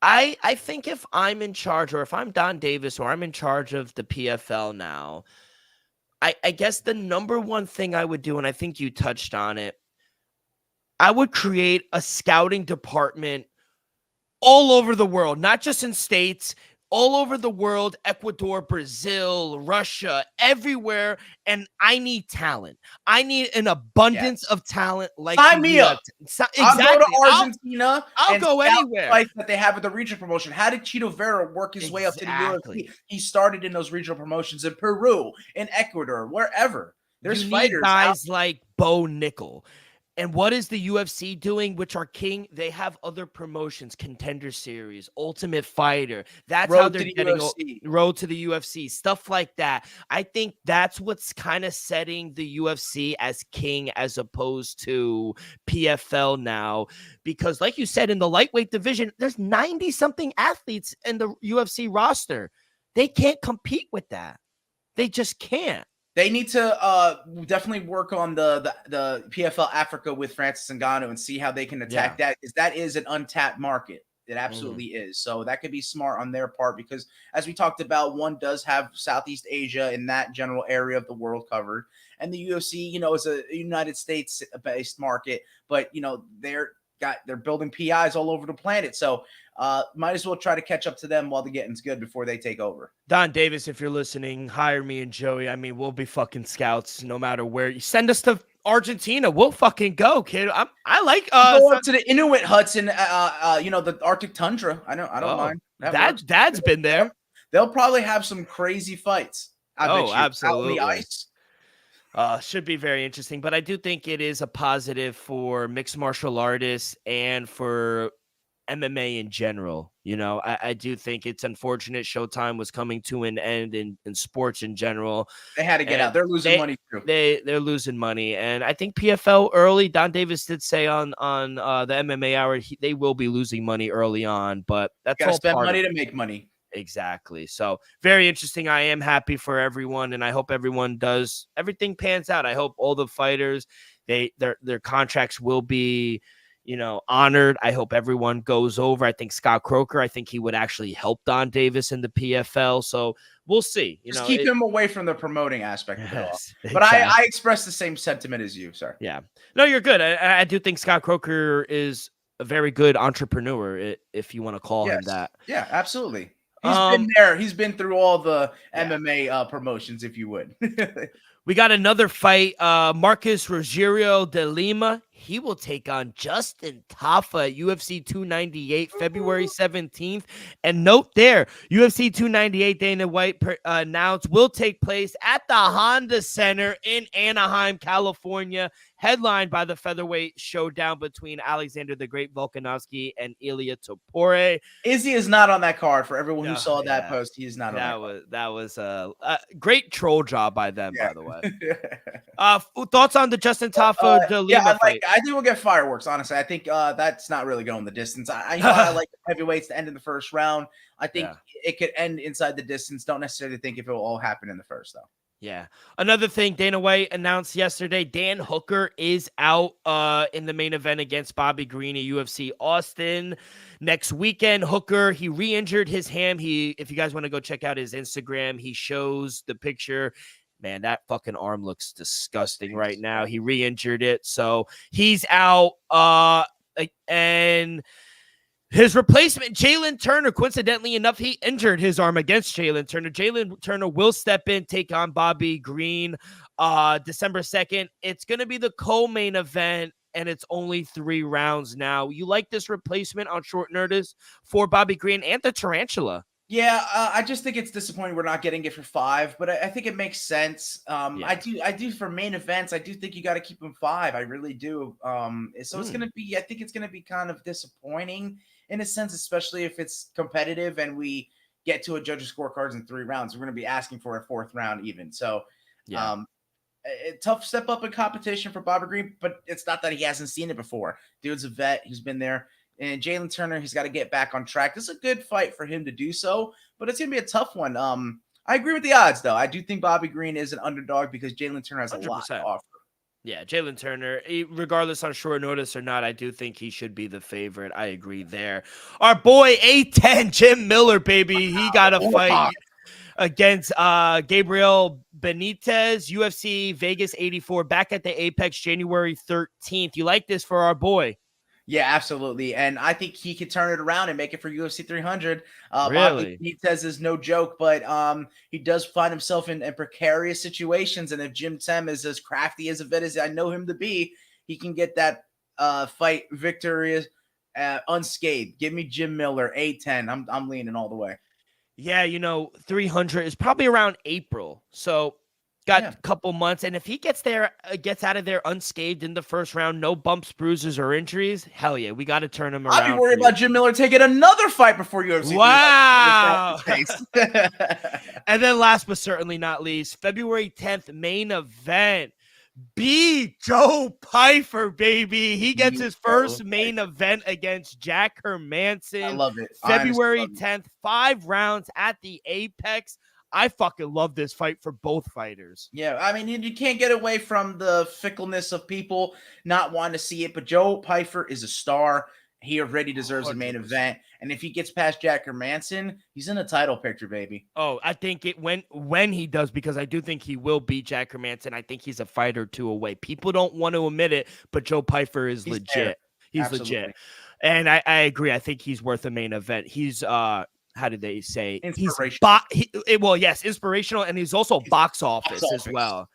I think if I'm in charge, or if I'm Don Davis, or I'm in charge of the PFL now, I guess the number one thing I would do, and I think you touched on it, I would create a scouting department all over the world, not just in states, all over the world, Ecuador, Brazil, Russia, everywhere. And I need talent. I need an abundance of talent. Like Sign me up. Exactly. I'll go to Argentina. I'll and go scout anywhere. Fights that they have at the regional promotion. How did Chito Vera work his way up to the UFC? He started in those regional promotions in Peru, in Ecuador, wherever. There's fighters, guys like Bo Nickel. And what is the UFC doing, which are king? They have other promotions, Contender Series, Ultimate Fighter. That's how they're getting road to the UFC, stuff like that. I think that's what's kind of setting the UFC as king as opposed to PFL now. Because like you said, in the lightweight division, there's 90-something athletes in the UFC roster. They can't compete with that. They just can't. They need to definitely work on the PFL Africa with Francis Ngannou and see how they can attack that, because that is an untapped market. It absolutely is. So that could be smart on their part, because as we talked about, one does have Southeast Asia in that general area of the world covered. And the UFC, is a United States-based market, but, they're building PIs all over the planet. So might as well try to catch up to them while the getting's good before they take over. Don Davis, if you're listening, hire me and Joey. I mean, we'll be fucking scouts no matter where. You send us to Argentina, we'll fucking go, kid. I like go up to the Inuit huts in the Arctic tundra. I don't mind. Dad's been there. They'll probably have some crazy fights. Absolutely. Out on the ice. Should be very interesting, but I do think it is a positive for mixed martial artists and for MMA in general. I do think it's unfortunate Showtime was coming to an end in sports in general. They had to get out. They're losing money too. They're losing money, and I think PFL early. Don Davis did say on the MMA Hour they will be losing money early on, but that's gotta all spend part money of to make money. Exactly. So very interesting. I am happy for everyone, and I hope everyone does. Everything pans out. I hope all the fighters, their contracts will be, honored. I hope everyone goes over. I think Scott Croker, I think he would actually help Don Davis in the PFL. So we'll see. Just keep him away from the promoting aspect of it all. Exactly. But I express the same sentiment as you, sir. Yeah. No, you're good. I do think Scott Croker is a very good entrepreneur, if you want to call him that. Yeah, absolutely. He's been there. He's been through all the MMA promotions, if you would. We got another fight. Marcus Rogerio de Lima. He will take on Justin Tafa at UFC 298, February 17th. And note there, UFC 298, Dana White announced, will take place at the Honda Center in Anaheim, California, headlined by the featherweight showdown between Alexander the Great Volkanovski and Ilia Topuria. Izzy is not on that card. For everyone who saw that post, he is not on that was a great troll job by them, by the way. Thoughts on the Justin Tafa de Lima fight? I think we'll get fireworks, honestly. I think that's not really going the distance. I like the heavyweights to end in the first round. I think it could end inside the distance. Don't necessarily think if it will all happen in the first, though. Yeah. Another thing Dana White announced yesterday, Dan Hooker is out in the main event against Bobby Green at UFC Austin next weekend. Hooker, he re-injured his ham. If you guys want to go check out his Instagram, he shows the picture. Man, that fucking arm looks disgusting right now. He re-injured it. So he's out. And his replacement, Jalen Turner, coincidentally enough, he injured his arm against Jalen Turner. Jalen Turner will step in, take on Bobby Green December 2nd. It's going to be the co-main event, and it's only 3 rounds now. You like this replacement on short notice for Bobby Green and the Tarantula? Yeah, I just think it's disappointing we're not getting it for 5, but I think it makes sense. I do for main events. I do think you got to keep them 5. I really do. So it's gonna be. I think it's gonna be kind of disappointing in a sense, especially if it's competitive and we get to a judge's scorecards in 3 rounds. We're gonna be asking for a 4th round even. So, a tough step up in competition for Bobby Green, but it's not that he hasn't seen it before. Dude's a vet. He's been there. And Jalen Turner, he's got to get back on track. This is a good fight for him to do so, but it's going to be a tough one. I agree with the odds, though. I do think Bobby Green is an underdog because Jalen Turner has 100%. A lot to offer. Yeah, Jalen Turner, regardless on short notice or not, I do think he should be the favorite. I agree there. Our boy A10, Jim Miller, baby. He got a fight. against Gabriel Benitez, UFC Vegas 84, back at the Apex January 13th. You like this for our boy? Yeah, absolutely. And I think he could turn it around and make it for UFC 300. Really? Benitez is no joke, but he does find himself in precarious situations. And if Jim Tem is as crafty as a vet as I know him to be, he can get that fight victorious unscathed. Give me Jim Miller, A10. I'm leaning all the way. Yeah, 300 is probably around April. So got a couple months. And if he gets out of there unscathed in the first round, no bumps, bruises, or injuries, hell yeah, we got to turn him around. I'd be worried about Jim Miller taking another fight before UFC. Wow. And then last but certainly not least, February 10th main event. Joe Pyfer, baby. He gets his first main event against Jack Hermanson. I love it. February 10th, 5 rounds at the Apex. I fucking love this fight for both fighters. Yeah, I mean, you can't get away from the fickleness of people not wanting to see it, but Joe Pyfer is a star. He already deserves a main event. And if he gets past Jack Hermanson, he's in a title picture, baby. Oh, I think it when he does, because I do think he will beat Jack Hermanson. I think he's a fight or two away. People don't want to admit it, but Joe Pyfer is legit. There. He's Absolutely. legit. And I agree. I think he's worth a main event. He's how did they say? Inspirational. Yes, inspirational, and he's also box office as well.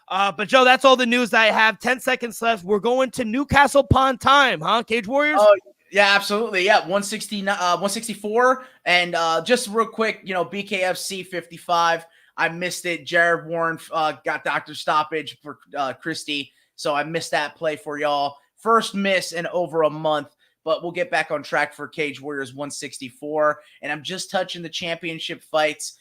But Joe, that's all the news that I have. 10 seconds left. We're going to Newcastle Upon Time, huh? Cage Warriors? Oh, yeah, absolutely. Yeah, 164. And just real quick, BKFC 55. I missed it. Jared Warren got doctor stoppage for Christie, so I missed that play for y'all. First miss in over a month. But we'll get back on track for Cage Warriors 164. And I'm just touching the championship fights.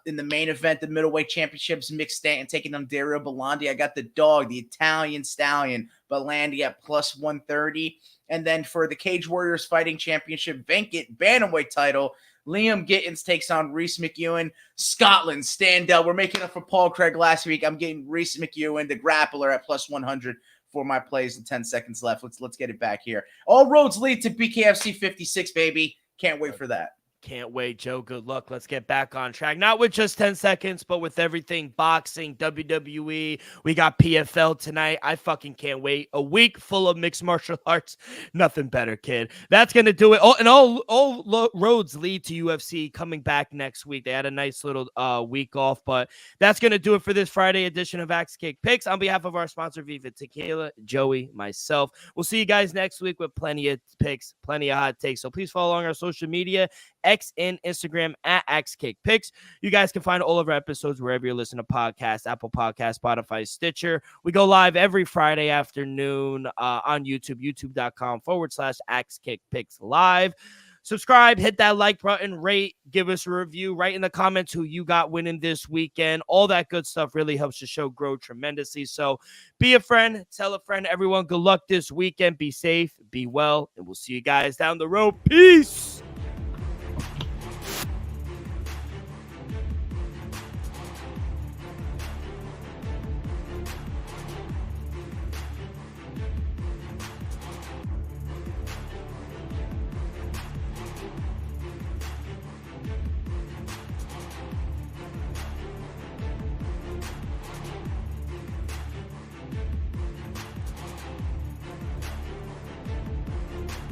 In the main event, the middleweight championships, Mick Stanton taking on Dario Belandi. I got the dog, the Italian stallion, Belandi at plus 130. And then for the Cage Warriors fighting championship vacant bantamweight title, Liam Gittins takes on Reese McEwen. Scotland, standout. We're making up for Paul Craig last week. I'm getting Reese McEwen, the grappler, at plus 100 for my plays in 10 seconds left. Let's get it back here. All roads lead to BKFC 56, baby. Can't wait for that. Can't wait, Joe. Good luck. Let's get back on track. Not with just 10 seconds, but with everything boxing, WWE. We got PFL tonight. I fucking can't wait. A week full of mixed martial arts. Nothing better, kid. That's going to do it. Oh, and all roads lead to UFC coming back next week. They had a nice little week off, but that's going to do it for this Friday edition of Axe Kick Picks. On behalf of our sponsor, Viva Tequila, Joey, myself, we'll see you guys next week with plenty of picks, plenty of hot takes. So please follow along our social media, X and Instagram at AxeCakePicks. You guys can find all of our episodes wherever you listen to podcasts, Apple Podcasts, Spotify, Stitcher. We go live every Friday afternoon on YouTube, youtube.com/AxeCakePicks live. Subscribe, hit that like button, rate, give us a review, write in the comments who you got winning this weekend. All that good stuff really helps the show grow tremendously. So be a friend, tell a friend, everyone. Good luck this weekend. Be safe, be well, and we'll see you guys down the road. Peace.